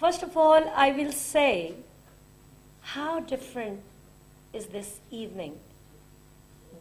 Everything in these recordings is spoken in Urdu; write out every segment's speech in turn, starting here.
First of all, I will say how different is this evening.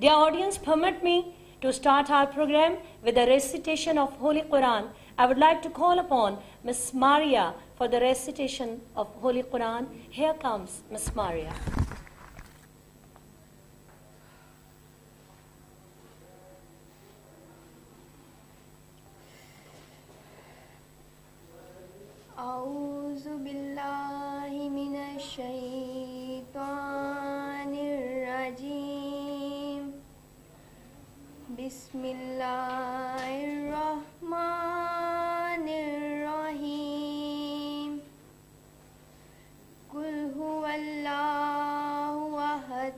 Dear audience, permit me to start our program with a recitation of Holy Quran. I would like to call upon Miss Maria for the recitation of Holy Quran. Here comes Miss Maria. أعوذ بالله من الشيطان الرجيم بسم الله الرحمن الرحيم قل هو الله أحد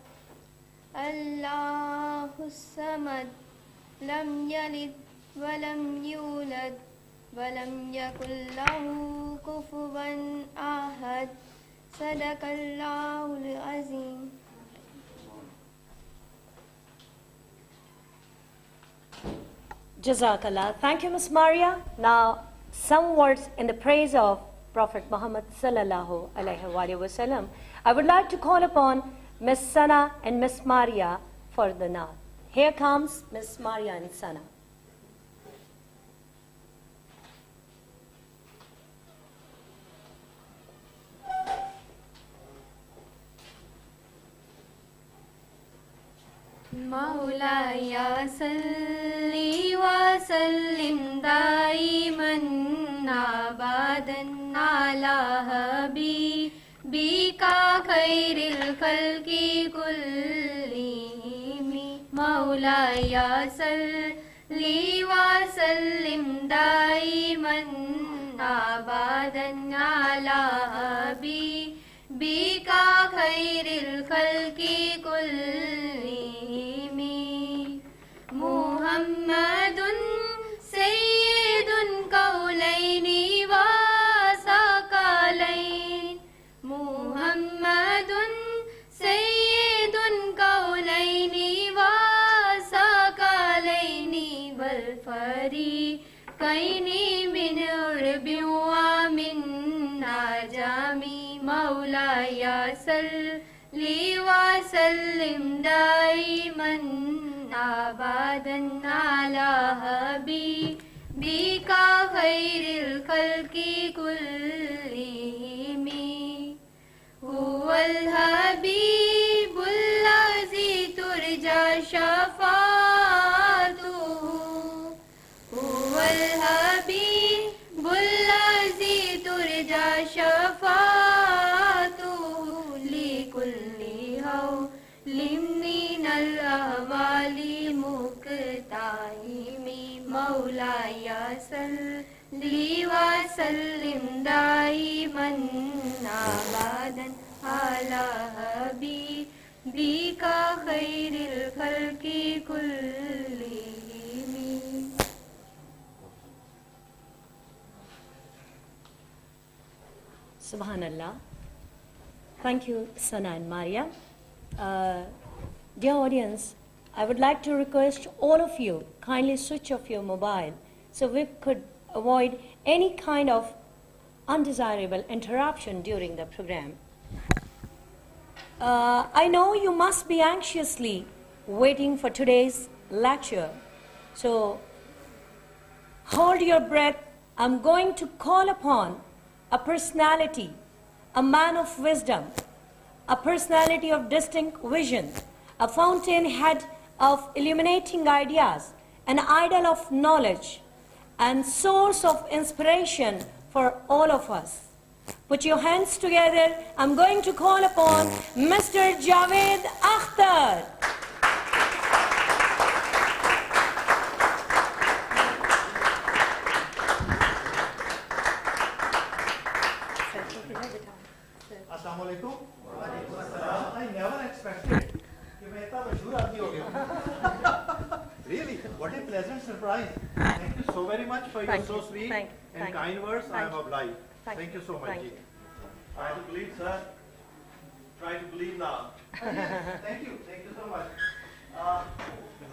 الله الصمد لم يلد ولم يولد ولم يكن له كفوا أحد صدق الله العظيم. Jazakallah. Thank you, Miss Maria. Now, some words in the praise of Prophet Muhammad sallallahu alaihi wasallam. I would like to call upon Miss Sana and Miss Maria for the naat. Here comes Miss Maria and Sana. مولاي صل وسلم دائما ابدا على حبيبك خير الخلق كلهم مولاي صل وسلم دائما ابدا على حبيبك خير الخلق كلهم محمد سید الکونین وثقلین محمد سید الکونین وثقلین والفریقین من عرب ومن عجم مولاي صل وسلم دائما ابدا على حبيبك خير الخلق كلهم هو الحبيب الذي ترجى شفاعته هو الحبيب الذي ترجى شفاعته لكل هول من الأهوال مقتحم مولاي صل وسلم دائما أبدا على حبيبك خير الخلق كلهم. Subhanallah. Thank you, Sana and Maria. Dear audience, I would like to request all of you kindly switch off your mobile so we could avoid any kind of undesirable interruption during the program. I know you must be anxiously waiting for today's lecture, so hold your breath. I'm going to call upon a personality, a man of wisdom, a personality of distinct vision, a fountainhead of illuminating ideas, an idol of knowledge, and source of inspiration for all of us. Put your hands together. I'm going to call upon Mr. Javed Akhtar. Thank you so very much for your Thank so you. sweet Thank and you. kind words. I Thank am you. obliged. Thank Thank you. you so much. Thank Ji. you. Try to believe, sir. Try to believe now. Yes, thank you so much.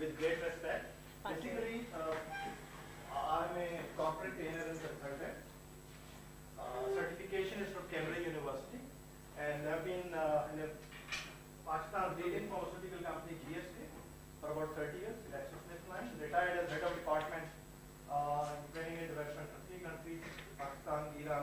with great respect. Basically, I'm a corporate trainer and consultant. Certification is from Cambridge University, and I've been in a Pakistan leading pharmaceutical company GSK for about 30 years. GlaxoSmithKline, retired as head of department training and development for 3 countries: Pakistan, Iran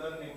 learning.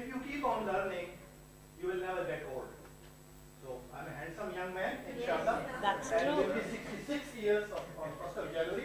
if you keep on learning, you will never get old. So I'm a handsome young man, inshallah. That's and true. with the 66 years of 1st of January,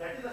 that is a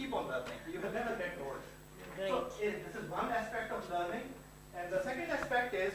keep on learning. You will never get old. Great. So this is one aspect of learning, and the second aspect is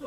So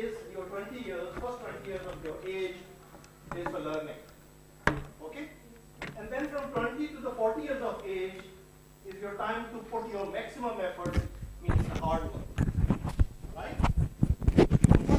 is your 20 years, first 20 years of your age is for learning. Okay? And then from 20 to the 40 years of age is your time to put your maximum effort, means the hard work. Right? From 40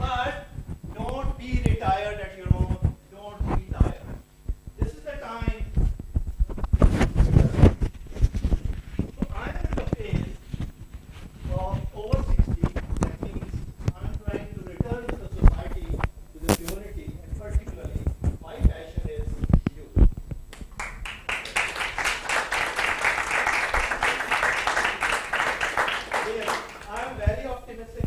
But don't be retired at your own. Don't be tired. This is the time. So I am in the phase of over 60. That means I'm trying to return to the society, to the community, and particularly my passion is youth. I am very optimistic.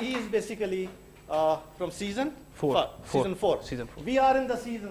he is basically from season 4. Season 4. We are in the season.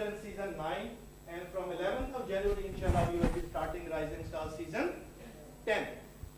are in season 9 and from 11th of January inshallah we will be starting Rising Star season 10.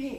3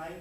9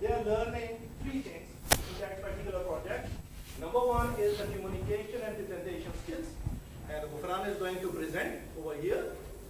they are learning 3 things in that particular project. Number 1 is the communication and presentation skills, and Gufran is going to present over here.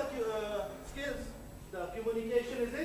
the skills, the communication is a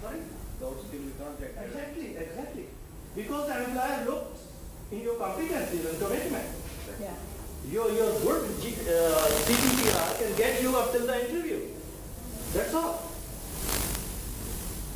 Sorry? Exactly. Because the employer looks in your competencies and commitment. Yeah. your good CPR can get you up till the interview. That's all.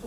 So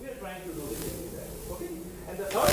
we are trying to do this thing with that. Okay? And the third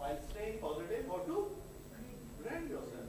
While staying positive, how to brand yourself.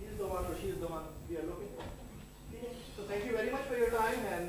he is the one or she is the one we are looking for. So thank you very much for your time and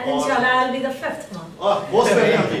And inshallah I'll be the 5th one. most very happy.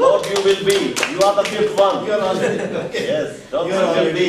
What you will be? You are the 5th one. You are already okay. Yes. You are already.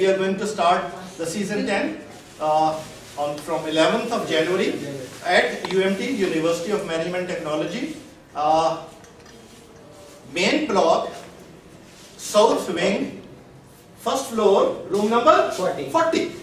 we are going to start the season 10 from 11th of January at UMT, University of Management Technology. Main block, South Wing, first floor, room number 40.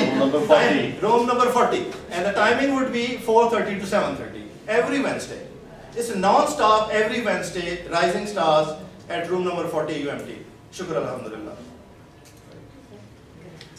Room number 40. Room number 40. And the timing would be 4:30 to 7:30 every Wednesday. It's non-stop every Wednesday. Rising Stars at room number 40 UMT. Shukr alhamdulillah.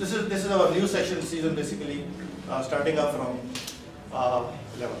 This is our new session season basically starting up from 11.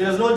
There is no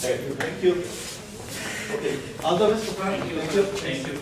Thank you. Okay. All the best. Thank you.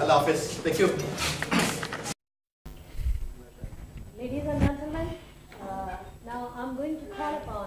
Allah Hafiz. Thank you. Ladies and gentlemen, now I'm going to call upon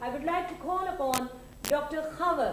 I would like to call upon Dr. Khawer.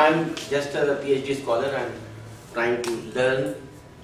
I'm just a PhD scholar. I'm trying to learn.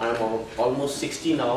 I'm almost 60 now.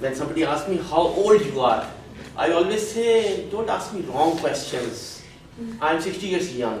when somebody asks me how old you are, I always say don't ask me wrong questions. I'm 60 years young.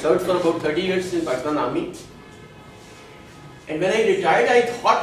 served for about 30 years in Pakistan Army. And when I retired, I thought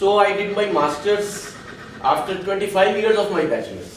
So I did my masters after 25 years of my bachelor's.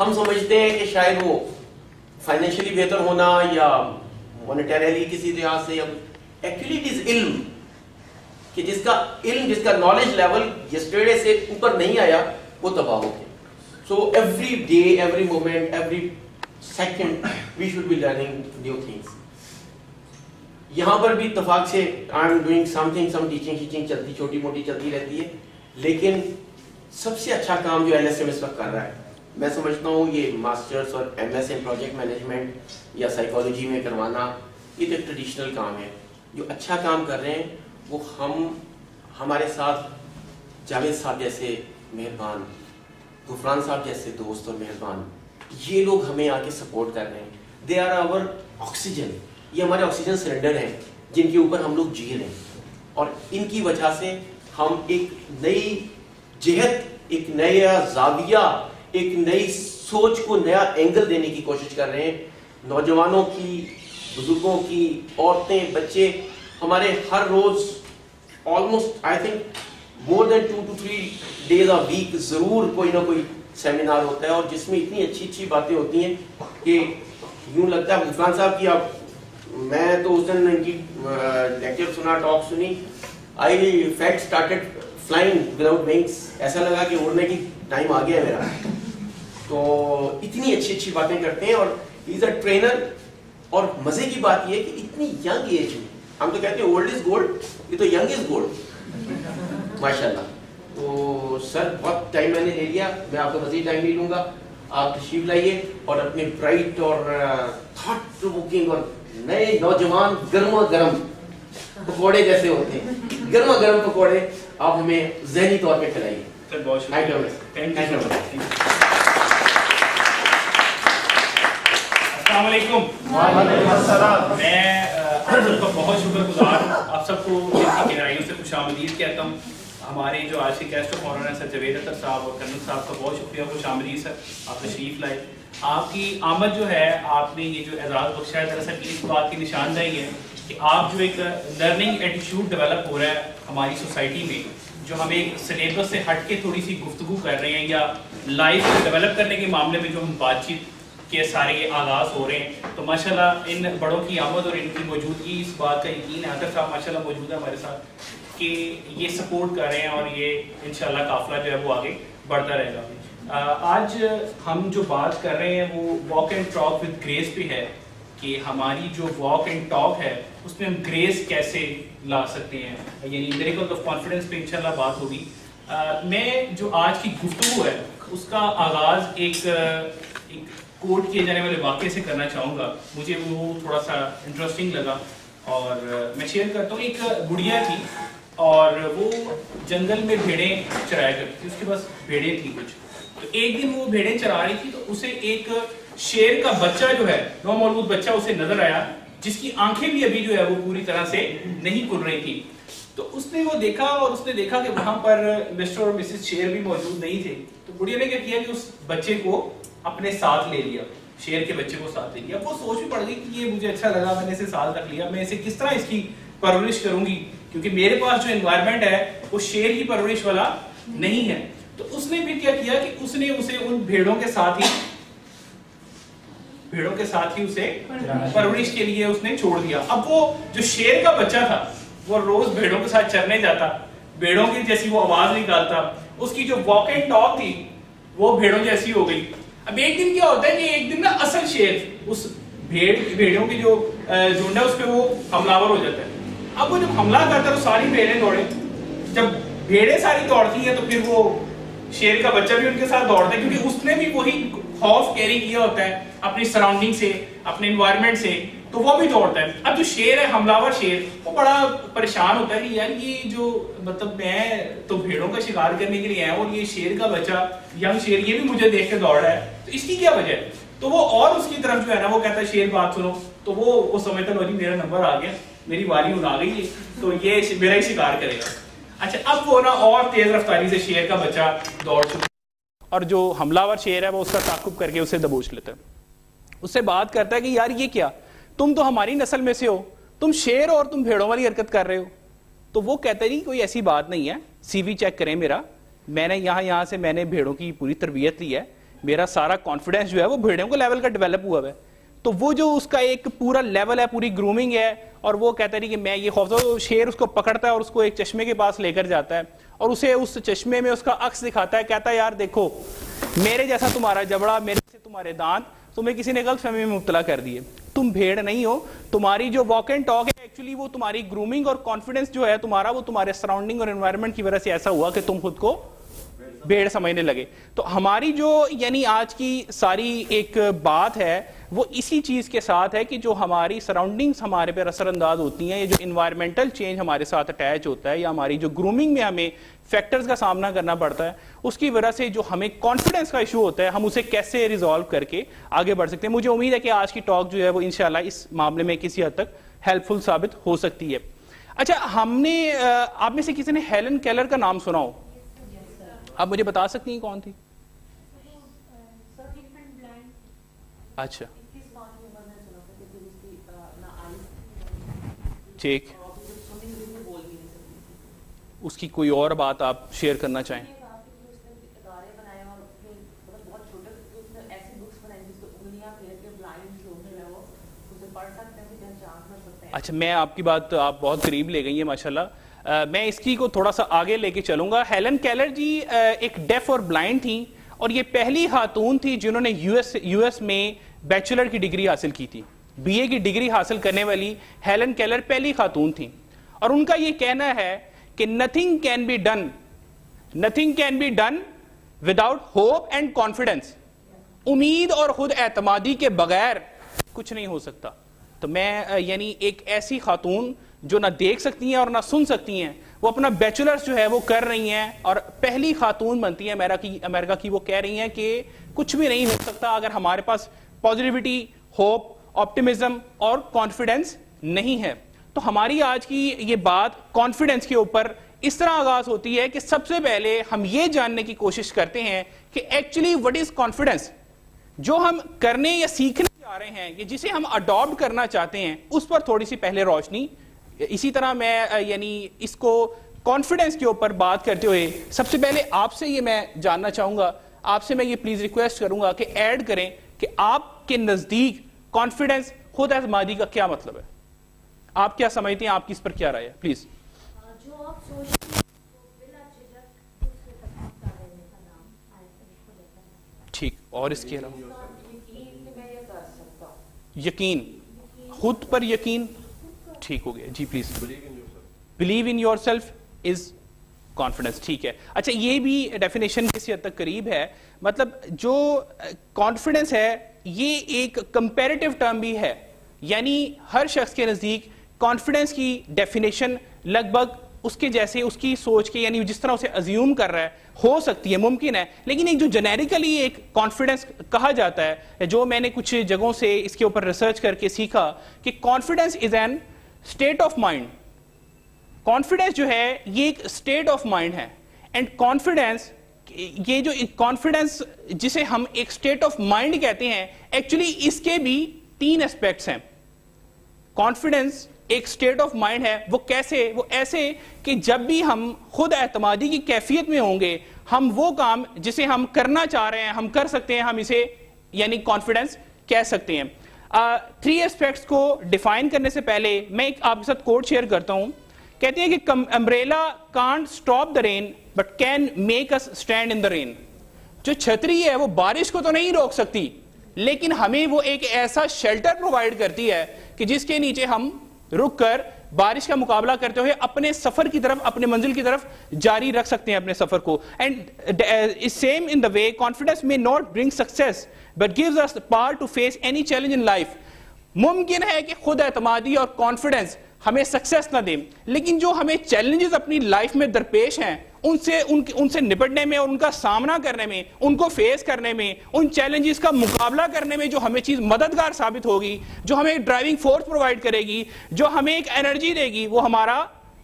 ہم سمجھتے ہیں کہ شاید وہ فائنینشلی بہتر ہونا یا مانیٹریلی کسی لحاظ سے, ایکچولی اٹ از علم, کہ جس کا علم, جس کا نالج لیول یسٹرڈے سے اوپر نہیں آیا وہ تباہ ہو گیا. So every day, every moment, every second we should be learning new things. یہاں پر بھی اتفاق سے I am doing something, some teaching چلتی, چھوٹی موٹی چلتی رہتی ہے, لیکن سب سے اچھا کام جو LSM اس وقت کر رہا ہے, میں سمجھتا ہوں یہ ماسٹرز اور MS ان پروجیکٹ مینجمنٹ یا سائیکالوجی میں کروانا, یہ تو ایک ٹریڈیشنل کام ہے. جو اچھا کام کر رہے ہیں وہ ہمارے ساتھ جاوید صاحب جیسے مہربان, غفران صاحب جیسے دوست اور مہربان, یہ لوگ ہمیں آ کے سپورٹ کر رہے ہیں. دے آر آور آکسیجن, یہ ہمارے آکسیجن سلنڈر ہیں جن کے اوپر ہم لوگ جی رہے ہیں, اور ان کی وجہ سے ہم ایک نئی جہت, ایک نیا زاویہ, ایک نئی سوچ کو نیا اینگل دینے کی کوشش کر رہے ہیں. نوجوانوں کی, بزرگوں کی, عورتیں, بچے, ہمارے ہر روز almost I think more than 2 to 3 days a week ضرور کوئی نہ کوئی سیمینار ہوتا ہے, اور جس میں اتنی اچھی اچھی باتیں ہوتی ہیں کہ یوں لگتا ہے. غفران صاحب کی, اب میں تو اس دن ان کی لیکچر سنا, ٹاک سنی, I felt started flying without wings, ایسا لگا کہ اڑنے کی ٹائم آ گیا ہے میرا. تو اتنی اچھی اچھی باتیں کرتے ہیں, اور ہی از اے ٹرینر. اور مزے کی بات یہ ہے کہ اتنی ینگ ایج میں, ہم تو کہتے ہیں اولڈ از گولڈ, یہ تو ینگ از گولڈ ماشاء اللہ. تو سر بہت ٹائم میں نے لے لیا, میں آپ کو مزید ٹائم نہیں لوں گا, آپ تشریف لائیے اور اپنے برائٹ اور تھاٹ پرووکنگ اور نئے نوجوان گرما گرم پکوڑے جیسے ہوتے ہیں, گرما گرم پکوڑے آپ ہمیں ذہنی طور پہ کھلائیے. بہت شکریہ. السلام علیکم. وعلیکم السلام. میں آپ سب کا بہت شکر گزار ہوں, آپ سب کو دل کی گہرائیوں سے خوش آمدید کہتا ہوں. ہمارے جو آج کے گیسٹ آف آنر ہیں سر جاوید اختر صاحب اور کرنل صاحب کا بہت شکریہ, خوش آمدید سر, آپ تشریف لائے. آپ کی آمد جو ہے, آپ نے یہ جو اعزاز بخشا ہے, دراصل اس بات کی نشاندہی ہے کہ آپ جو ایک لرننگ ایٹیٹیوڈ ڈیولپ ہو رہا ہے ہماری سوسائٹی میں, جو ہم ایک سلیبس سے ہٹ کے تھوڑی سی گفتگو کر رہے ہیں, یا لائف کو ڈیولپ کرنے کے معاملے میں جو ہم بات چیت کے سارے یہ آغاز ہو رہے ہیں. تو ماشاءاللہ ان بڑوں کی آمد اور ان کی موجودگی, اس بات کا یقین ہے, عاطف صاحب ماشاءاللہ موجود ہے ہمارے ساتھ, کہ یہ سپورٹ کر رہے ہیں اور یہ انشاءاللہ قافلہ جو ہے وہ آگے بڑھتا رہے گا. آج ہم جو بات کر رہے ہیں وہ walk and talk with grace پہ ہے, کہ ہماری جو واک اینڈ ٹاک ہے اس میں ہم گریس کیسے لا سکتے ہیں, یعنی میریکل آف کانفیڈنس پہ انشاءاللہ بات ہوگی. میں جو آج کی گفتگو ہے اس کا آغاز ایک کوٹ کیے جانے والے واقعے سے کرنا چاہوں گا. مجھے وہ تھوڑا سا انٹرسٹنگ لگا اور میں شیئر کرتا ہوں. ایک گڑیا تھی اور وہ جنگل میں بھیڑیں چرایا کرتی تھی, اس کے پاس بھیڑیں تھی کچھ. تو ایک دن وہ بھیڑیں چرا رہی تھی تو اسے ایک شیر کا بچہ جو ہے, نومولود بچہ اسے نظر آیا, جس کی آنکھیں بھی ابھی جو ہے وہ پوری طرح سے نہیں کھل رہی تھی. تو اس نے وہ دیکھا اور اس نے دیکھا کہ وہاں پر مسٹر اور مسز شیر بھی موجود نہیں تھے. تو گڑیا نے کیا کیا کہ اس بچے کو اپنے ساتھ لے لیا, شیر کے بچے کو ساتھ لے لیا. وہ سوچ بھی پڑ گئی کہ یہ مجھے اچھا لگا, میں نے اسے ساتھ رکھ لیا, میں اسے کس طرح اس کی پرورش کروں گی, کیونکہ میرے پاس جو انوائرمنٹ ہے وہ شیر کی پرورش والا نہیں ہے. تو اس نے پھر کیا کیا کہ اس نے اسے ان بھیڑوں کے ساتھ ہی اسے پرورش کے لیے اس نے چھوڑ دیا. اب وہ جو شیر کا بچہ تھا وہ روز بھیڑوں کے ساتھ چرنے جاتا, بھیڑوں کی جیسی وہ آواز نکالتا, اس کی جو واک اینڈ ٹاک تھی وہ بھیڑوں جیسی ہو گئی. اب ایک دن کیا ہوتا ہے کہ ایک دن نا اصل شیر اس بھیڑوں کی جو جھنڈ ہے اس پہ وہ حملہ ہو جاتا ہے. اب وہ جب حملہ کرتا ہے تو ساری بھیڑیں دوڑے, جب بھیڑیں ساری دوڑتی ہیں تو پھر وہ شیر کا بچہ بھی ان کے ساتھ دوڑتا ہے, کیونکہ اس نے بھی وہی خوف کیری کیا ہوتا ہے اپنی سراؤنڈنگ سے, اپنے انوائرمنٹ سے, تو وہ بھی دوڑتا ہے. اب جو شیر ہے, حملہ شیر, وہ بڑا پریشان ہوتا ہے کہ یار یہ جو مطلب میں تو بھیڑوں کا شکار کرنے کے لیے آیا اور یہ شیر کا بچہ ینگ شیر یہ بھی مجھے دیکھ کے دوڑ رہا ہے, تو اس کی کیا وجہ ہے. تو وہ اور اس کی طرف جو ہے نا وہ کہتا ہے شیر بات سنو, تو وہ سمجھتا ہے میرا نمبر آ گیا, میری باری آ گئی ہے, تو یہ میرا ہی شکار کرے گا. اچھا اب وہ نا اور تیز رفتاری سے شیر کا بچہ دوڑ چکا, اور جو حملہ ور شیر ہے وہ اس کا تعاقب کر کے اسے دبوچ لیتا ہے. اس سے بات کرتا ہے کہ یار یہ کیا, تم تو ہماری نسل میں سے ہو, تم شیر اور تم بھیڑوں والی حرکت کر رہے ہو. تو وہ کہتا ہے نہیں کوئی ایسی بات نہیں ہے, سی وی چیک کریں میرا, میں نے یہاں سے میں نے بھیڑوں کی پوری تربیت لی ہے, میرا سارا کانفیڈینس جو ہے وہ بھیڑوں کو لیول کا ڈیولپ ہوا ہے. تو وہ جو اس کا ایک پورا لیول ہے, پوری گرومنگ ہے, اور وہ کہتا ہے کہ میں یہ خوفزدہ, شیر اس کو پکڑتا ہے اور اس کو ایک چشمے کے پاس لے کر جاتا ہے اور اسے اس چشمے میں اس کا عکس دکھاتا ہے, کہتا ہے یار دیکھو میرے جیسا تمہارا جبڑا, میرے جیسے تمہارے دانت, تمہیں کسی نے غلط فہمی میں مبتلا کر دیے, تم بھیڑ نہیں ہو, تمہاری جو واک اینڈ ٹاک ہے ایکچولی وہ تمہاری گرومنگ اور کانفیڈنس جو ہے تمہارا, وہ تمہارے سراؤنڈنگ اور انوائرمنٹ کی وجہ سے ایسا ہوا کہ تم خود کو بھیڑ سمجھنے لگے. تو ہماری جو یعنی آج کی ساری ایک بات ہے وہ اسی چیز کے ساتھ ہے کہ جو ہماری سراؤنڈنگز ہمارے پہ اثر انداز ہوتی ہیں, یہ جو انوائرمنٹل چینج ہمارے ساتھ اٹیچ ہوتا ہے, یا ہماری جو گرومنگ میں ہمیں فیکٹرز کا سامنا کرنا پڑتا ہے, اس کی وجہ سے جو ہمیں کانفیڈنس کا ایشو ہوتا ہے, ہم اسے کیسے ریزالو کر کے آگے بڑھ سکتے ہیں. مجھے امید ہے کہ آج کی ٹاک جو ہے وہ انشاءاللہ اس معاملے میں کسی حد تک ہیلپ فل ثابت ہو سکتی ہے. اچھا, ہم نے آپ میں سے کسی نے ہیلن کیلر کا نام سنا ہو؟ آپ مجھے بتا سکتی ہیں کون تھی؟ اچھا ٹھیک, اس کی کوئی اور بات آپ شیئر کرنا چاہیں؟ اچھا, میں آپ کی بات, آپ بہت قریب لے گئی ہیں ماشاءاللہ. میں اس کی کو تھوڑا سا آگے لے کے چلوں گا. ہیلن کیلر جی ایک ڈیف اور بلائنڈ تھیں, اور یہ پہلی خاتون تھی جنہوں نے یو ایس میں بیچلر کی ڈگری حاصل کی تھی. بی اے کی ڈگری حاصل کرنے والی ہیلن کیلر پہلی خاتون تھیں, اور ان کا یہ کہنا ہے کہ nothing can be done without hope and confidence. امید اور خود اعتمادی کے بغیر کچھ نہیں ہو سکتا. تو میں یعنی ایک ایسی خاتون جو نہ دیکھ سکتی ہیں اور نہ سن سکتی ہیں, وہ اپنا بیچلرز جو ہے وہ کر رہی ہیں, اور پہلی خاتون بنتی ہیں امریکہ کی. وہ کہہ رہی ہیں کہ کچھ بھی نہیں ہو سکتا اگر ہمارے پاس پازیٹیوٹی, ہوپ, آپٹیمزم اور کانفیڈنس نہیں ہے. تو ہماری آج کی یہ بات کانفیڈنس کے اوپر اس طرح آغاز ہوتی ہے کہ سب سے پہلے ہم یہ جاننے کی کوشش کرتے ہیں کہ ایکچولی وٹ از کانفیڈنس. جو ہم کرنے یا سیکھنے جا رہے ہیں, یہ جسے ہم اڈاپٹ کرنا چاہتے ہیں, اس پر تھوڑی سی پہلے روشنی. اسی طرح میں یعنی اس کو کانفیڈنس کے اوپر بات کرتے ہوئے سب سے پہلے آپ سے یہ میں جاننا چاہوں گا, آپ سے میں یہ پلیز ریکویسٹ کروں گا کہ ایڈ کریں کہ آپ کے نزدیک کانفیڈنس, خود اعتمادی کا کیا مطلب ہے؟ آپ کیا سمجھتے ہیں, آپ کی اس پر کیا رائے ہے؟ پلیز. جو آپ سوچتے ہیں بلا جھجک دوسرے تک پہنچا دینے کا نام. ٹھیک, اور اس کے علاوہ یقین, خود پر یقین. ٹھیک ہو گیا جی, please. Believe in yourself is confidence. ٹھیک ہے. اچھا, یہ بھی ڈیفینیشن کسی حد تک قریب ہے. مطلب جو کانفیڈنس ہے یہ ایک کمپیریٹیو ٹرم بھی ہے, یعنی ہر شخص کے نزدیک کانفیڈنس کی ڈیفینیشن لگ بھگ اس کے جیسے, اس کی سوچ کے, یعنی جس طرح اسے ازیوم کر رہا ہے ہو سکتی ہے, ممکن ہے. لیکن ایک جو جنیریکلی ایک کانفیڈنس کہا جاتا ہے, جو میں نے کچھ جگہوں سے اس کے اوپر ریسرچ کر کے سیکھا کہ confidence is an state of mind. Confidence جو ہے یہ ایک اسٹیٹ آف مائنڈ ہے. اینڈ کانفیڈنس, یہ جو کانفیڈنس جسے ہم ایک اسٹیٹ آف مائنڈ کہتے ہیں, ایکچولی اس کے بھی 3 اسپیکٹس ہیں. کانفیڈنس ایک اسٹیٹ آف مائنڈ ہے. وہ کیسے؟ وہ ایسے کہ جب بھی ہم خود اعتمادی کی کیفیت میں ہوں گے, ہم وہ کام جسے ہم کرنا چاہ رہے ہیں ہم کر سکتے ہیں, ہم اسے یعنی کانفیڈنس کہہ سکتے ہیں. 3 اسپیکٹس کو ڈیفائن کرنے سے پہلے میں ایک آپ کے ساتھ کوٹ شیئر کرتا ہوں. کہتے ہیں کہ umbrella can't stop the rain but can make us stand in the rain. جو چھتری ہے وہ بارش کو تو نہیں روک سکتی, لیکن ہمیں وہ ایک ایسا شیلٹر پرووائڈ کرتی ہے کہ جس کے نیچے ہم رک کر بارش کا مقابلہ کرتے ہوئے اپنے سفر کی طرف, اپنے منزل کی طرف جاری رکھ سکتے ہیں اپنے سفر کو. And same in the way confidence may not bring success but gives us the power to face any challenge in life. ممکن ہے کہ خود اعتمادی اور کانفیڈنس ہمیں سکسیس نہ دیں, لیکن جو ہمیں چیلنجز اپنی لائف میں درپیش ہیں ان سے نپٹنے میں اور ان کا سامنا کرنے میں, ان کو فیس کرنے میں, ان چیلنجز کا مقابلہ کرنے میں جو ہمیں چیز مددگار ثابت ہوگی, جو ہمیں ایک ڈرائیونگ فورس پرووائڈ کرے گی, جو ہمیں ایک انرجی دے گی, وہ ہمارا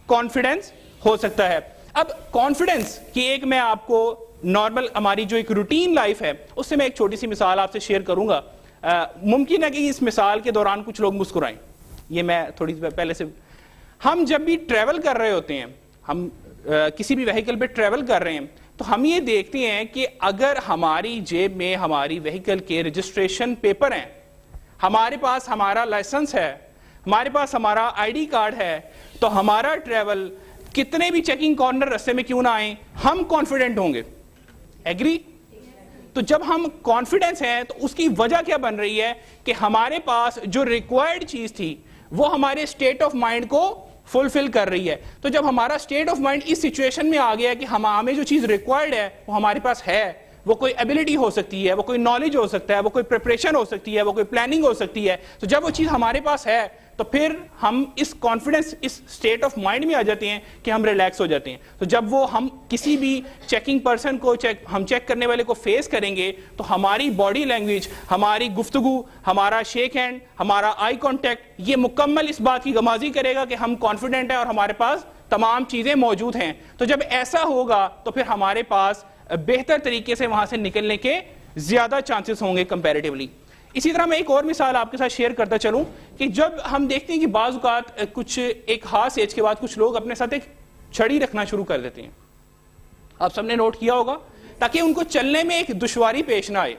کانفیڈنس ہو سکتا ہے. اب کانفیڈنس کی ایک میں آپ کو نارمل ہماری جو ایک روٹین لائف ہے اس سے میں ایک چھوٹی سی مثال آپ سے شیئر کروں گا. ممکن ہے کہ اس مثال کے دوران کچھ لوگ مسکرائیں. یہ میں تھوڑی سی پہلے سے, ہم جب بھی ٹریول کر رہے ہوتے ہیں, ہم کسی بھی وہیکل پہ ٹریول کر رہے ہیں, تو ہم یہ دیکھتے ہیں کہ اگر ہماری جیب میں ہماری وہیکل کے رجسٹریشن پیپر ہیں, ہمارے پاس ہمارا لائسنس ہے, ہمارے پاس ہمارا آئی ڈی کارڈ ہے, تو ہمارا ٹریول کتنے بھی چیکنگ کارنر رستے میں کیوں نہ آئیں, ہم کانفیڈنٹ ہوں گے. ایگری؟ تو جب ہم کانفیڈنس ہیں تو اس کی وجہ کیا بن رہی ہے کہ ہمارے پاس جو ریکوائرڈ چیز تھی وہ ہمارے اسٹیٹ آف مائنڈ کو فلفل کر رہی ہے. تو جب ہمارا اسٹیٹ آف مائنڈ اس سچویشن میں آ گیا کہ ہمیں جو چیز ریکوائرڈ ہے وہ ہمارے پاس ہے, وہ کوئی ایبلٹی ہو سکتی ہے, وہ کوئی نالج ہو سکتا ہے, وہ کوئی پریپریشن ہو سکتی ہے, وہ کوئی پلاننگ ہو سکتی ہے, تو جب وہ چیز ہمارے پاس ہے تو پھر ہم اس کانفیڈنس, اس اسٹیٹ آف مائنڈ میں آ جاتے ہیں کہ ہم ریلیکس ہو جاتے ہیں. تو جب وہ ہم کسی بھی چیکنگ پرسن کو ہم چیک کرنے والے کو فیس کریں گے تو ہماری باڈی لینگویج, ہماری گفتگو, ہمارا شیک ہینڈ, ہمارا آئی کانٹیکٹ, یہ مکمل اس بات کی گمازی کرے گا کہ ہم کانفیڈنٹ ہیں اور ہمارے پاس تمام چیزیں موجود ہیں. تو جب ایسا ہوگا تو پھر ہمارے پاس بہتر طریقے سے وہاں سے نکلنے کے زیادہ چانسز ہوں گے کمپیریٹیولی. اسی طرح میں ایک اور مثال آپ کے ساتھ شیئر کرتا چلوں کہ جب ہم دیکھتے ہیں کہ بعض اوقات کچھ ایک خاص ایج کے بعد کچھ لوگ اپنے ساتھ ایک چھڑی رکھنا شروع کر دیتے ہیں, آپ سب نے نوٹ کیا ہوگا, تاکہ ان کو چلنے میں ایک دشواری پیش نہ آئے.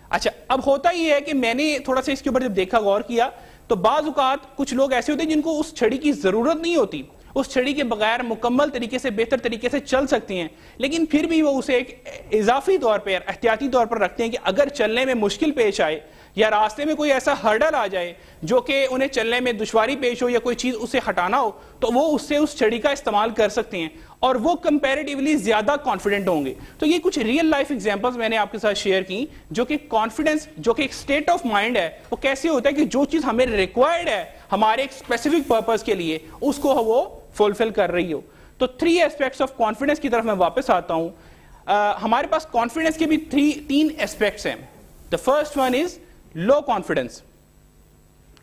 اچھا, اب ہوتا یہ ہے کہ میں نے تھوڑا سا اس کے اوپر جب دیکھا, غور کیا, تو بعض اوقات کچھ لوگ ایسے ہوتے ہیں جن کو اس چھڑی کی ضرورت نہیں ہوتی, اس چھڑی کے بغیر مکمل طریقے سے, بہتر طریقے سے چل سکتی ہیں, لیکن پھر بھی وہ اسے ایک اضافی طور پر, احتیاطی طور پر رکھتے ہیں کہ اگر چلنے میں مشکل پیش آئے یا راستے میں کوئی ایسا ہرڈل آ جائے جو کہ انہیں چلنے میں دشواری پیش ہو یا کوئی چیز اسے ہٹانا ہو, تو وہ اس سے اس چھڑی کا استعمال کر سکتے ہیں اور وہ کمپیریٹیولی زیادہ کانفیڈنٹ ہوں گے. تو یہ کچھ ریئل لائف ایگزامپلس میں نے آپ کے ساتھ شیئر کی جو کہ کانفیڈنس, جو کہ ایک اسٹیٹ آف مائنڈ ہے, وہ کیسے ہوتا ہے کہ جو چیز ہمیں ریکوائرڈ ہے ہمارے ایک اسپیسیفک پرپز کے لیے, اس کو وہ فلفل کر رہی ہو. تو 3 ایسپیکٹس آف کانفیڈنس کی طرف میں واپس آتا ہوں. ہمارے پاس کانفیڈنس کے بھی 3 ایسپیکٹس ہیں. The first one is low confidence,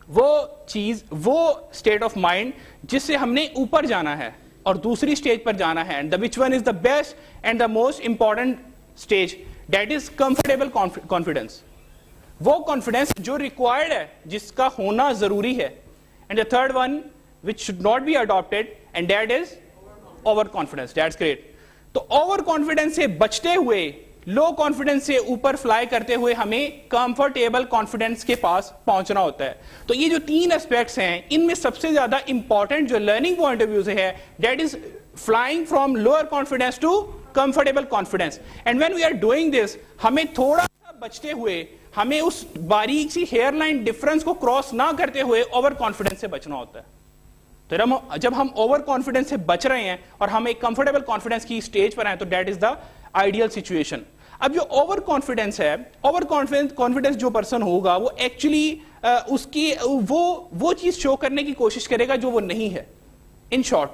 وہ چیز, وہ اسٹیٹ آف مائنڈ جس سے ہم نے اوپر جانا ہے اور دوسری اسٹیج پر جانا ہے. And which one is the best and the most important stage, that is comfortable confidence, وہ کانفیڈنس جو ریکوائرڈ ہے, جس کا ہونا ضروری ہے. And the third one which should not be adopted, and that is overconfidence. That's great. تو اوور کانفیڈنس سے بچتے ہوئے, لو کانفیڈنس سے اوپر فلائی کرتے ہوئے ہمیں کمفرٹیبل کانفیڈنس کے پاس پہنچنا ہوتا ہے. تو یہ جو 3 اسپیکٹس ہیں, ان میں سب سے زیادہ امپورٹنٹ جو لرننگ پوائنٹ آف ویو سے ہے, that is flying from lower confidence to comfortable confidence. And when we are doing this, ہمیں تھوڑا سا بچتے ہوئے, ہمیں اس باریک سی ہیئر لائن ڈفرنس کو کراس نہ کرتے ہوئے اوور کانفیڈنس سے بچنا ہوتا ہے. تو جب ہم اوور کانفیڈنس سے بچ رہے ہیں اور ہم ایک کمفرٹیبل کانفیڈنس کی اسٹیج پر ہیں, تو that is the ideal situation. اب جو اوور کانفیڈنس ہے, اوور کانفیڈنس جو پرسن ہوگا وہ ایکچولی اس کی وہ چیز شو کرنے کی کوشش کرے گا جو وہ نہیں ہے, ان شارٹ.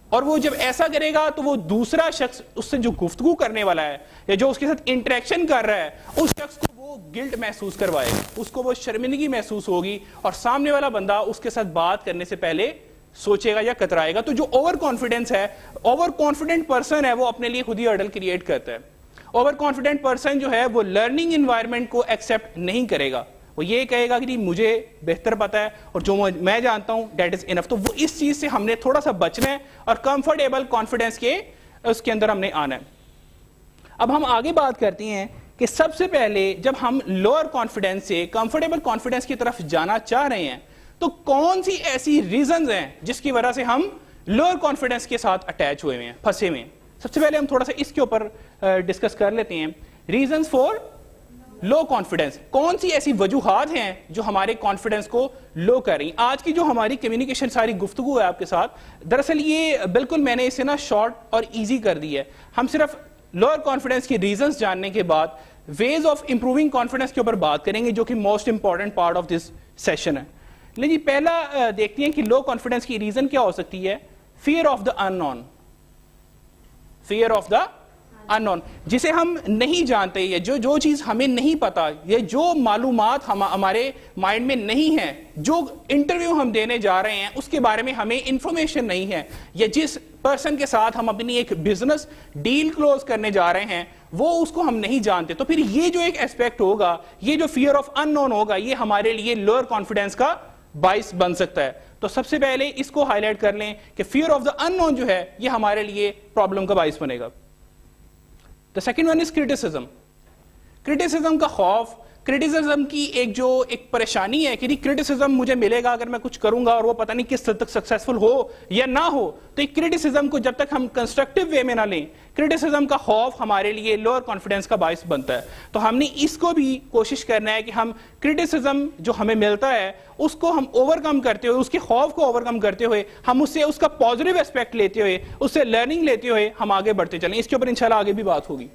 اور وہ جب ایسا کرے گا تو وہ دوسرا شخص اس سے جو گفتگو کرنے والا ہے یا جو اس کے ساتھ انٹریکشن کر رہا ہے, اس شخص کو وہ گلٹ محسوس کروائے گا, اس کو وہ شرمندگی محسوس ہوگی, اور سامنے والا بندہ اس کے ساتھ بات کرنے سے پہلے سوچے گا یا کترائے گا. تو جو اوور کانفیڈنس ہے, اوور کانفیڈنٹ پرسن ہے, وہ اپنے لیے خود ہی ہرڈل کریٹ کرتا ہے. اوور کانفیڈنٹ پرسن جو ہے وہ لرننگ انوائرمنٹ کو ایکسپٹ نہیں کرے گا, وہ یہ کہے گا کہ مجھے بہتر پتا ہے اور جو میں جانتا ہوں دیٹ از انف. تو وہ اس چیز سے ہم نے تھوڑا سا بچنا ہے اور کمفرٹیبل کانفیڈنس کے اس کے اندر ہم نے آنا ہے. اب ہم آگے بات کرتے ہیں کہ سب سے پہلے جب ہم لوور کانفیڈنس سے کمفرٹیبل کانفیڈنس کی طرف جانا چاہ رہے ہیں, تو کون سی ایسی ریزنز ہیں جس کی وجہ سے ہم لوور کانفیڈنس کے ساتھ اٹیچ ہوئے ہیں, پھنسے ہوئے ہیں. سب سے پہلے ہم تھوڑا سا اس کے اوپر ڈسکس کر لیتے ہیں. ریزنز فار لو کانفیڈنس, کون سی ایسی وجوہات ہیں جو ہمارے کانفیڈنس کو لو کر رہی ہیں. آج کی جو ہماری کمیونیکیشن ساری گفتگو ہے آپ کے ساتھ, دراصل یہ بالکل میں نے اسے نا شارٹ اور ایزی کر دی ہے. ہم صرف لوور کانفیڈنس کی ریزنز جاننے کے بعد ویز آف امپروونگ کانفیڈنس کے اوپر بات کریں گے, جو کہ most important part of this session ہے. لیکن پہلا دیکھتے ہیں کہ لو کانفیڈنس کی ریزن کیا ہو سکتی ہے. Fear of the unknown, fear of the unknown, جسے ہم نہیں جانتے, یا جو چیز ہمیں نہیں پتا, یا جو معلومات ہمارے مائنڈ میں نہیں ہیں, جو انٹرویو ہم دینے جا رہے ہیں اس کے بارے میں ہمیں انفارمیشن نہیں ہے, یا جس پرسن کے ساتھ ہم اپنی ایک بزنس ڈیل کلوز کرنے جا رہے ہیں وہ اس کو ہم نہیں جانتے. تو پھر یہ جو ایک ایسپیکٹ ہوگا, یہ جو فیئر آف ان نون ہوگا, یہ ہمارے لیے لوور کانفیڈنس کا باعث بن سکتا ہے. تو سب سے پہلے اس کو ہائی لائٹ کر لیں کہ فیئر آف دا ان نون جو ہے یہ ہمارے لیے پرابلم کا باعث بنے گا. The second one is criticism. Criticism کا خوف, criticism کی ایک پریشانی ہے کہ criticism مجھے ملے گا اگر میں کچھ کروں گا اور وہ پتہ نہیں کس حد تک سکسیسفل ہو یا نہ ہو. تو ایک criticism کو جب تک ہم کنسٹرکٹیو وے میں نہ لیں, criticism کا خوف ہمارے لیے لوور کانفیڈنس کا باعث بنتا ہے. تو ہم نے اس کو بھی کوشش کرنا ہے کہ ہم criticism جو ہمیں ملتا ہے اس کو ہم اوور کم کرتے ہوئے, اس کے خوف کو اوور کم کرتے ہوئے, ہم اس سے اس کا پازیٹیو اسپیکٹ لیتے ہوئے, اس سے لرننگ لیتے ہوئے ہم آگے بڑھتے چلیں. اس کے اوپر انشاءاللہ آگے بھی بات ہوگی.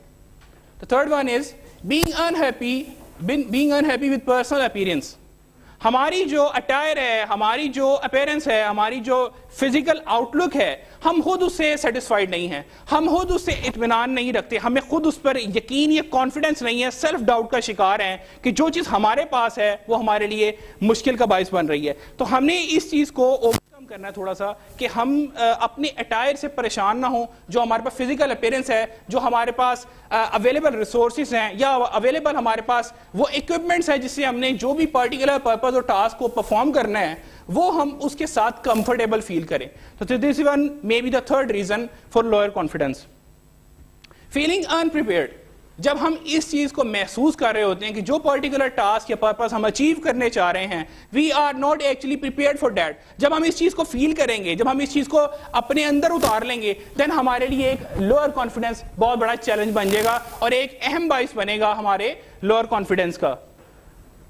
The third one is being unhappy with personal appearance. ہماری جو اٹائر ہے, ہماری جو اپیرنس ہے, ہماری جو فزیکل آؤٹ لک ہے, ہم خود اس سے سیٹسفائیڈ نہیں ہیں, ہم خود اس سے اطمینان نہیں رکھتے, ہمیں خود اس پر یقین یا کانفیڈنس نہیں ہے, سیلف ڈاؤٹ کا شکار ہیں کہ جو چیز ہمارے پاس ہے وہ ہمارے لیے مشکل کا باعث بن رہی ہے. تو ہم نے اس چیز کو اوورکم کرنا ہے تھوڑا سا کہ ہم اپنے اٹائر سے پریشان نہ ہوں. جو ہمارے پاس فزیکل اپیرنس ہے, جو ہمارے پاس اویلیبل ریسورسز ہیں یا اویلیبل ہمارے پاس وہ اکوپمنٹس ہیں جس سے ہم نے جو بھی پرٹیکولر پرپز اور ٹاسک کو پرفارم کرنا ہے وہ ہم اس کے ساتھ کمفرٹیبل فیل کریں. تو this one may be the third reason for lower confidence. Feeling unprepared. جب ہم اس چیز کو محسوس کر رہے ہوتے ہیں کہ جو پرٹیکولر ٹاسک یا پرپز ہم اچیو کرنے چاہ رہے ہیں, we are not actually prepared for that. جب ہم اس چیز کو فیل کریں گے, جب ہم اس چیز کو اپنے اندر اتار لیں گے, دین ہمارے لیے ایک لوئر کانفیڈنس بہت بڑا چیلنج بن جائے گا اور ایک اہم باعث بنے گا ہمارے لوئر کانفیڈنس کا.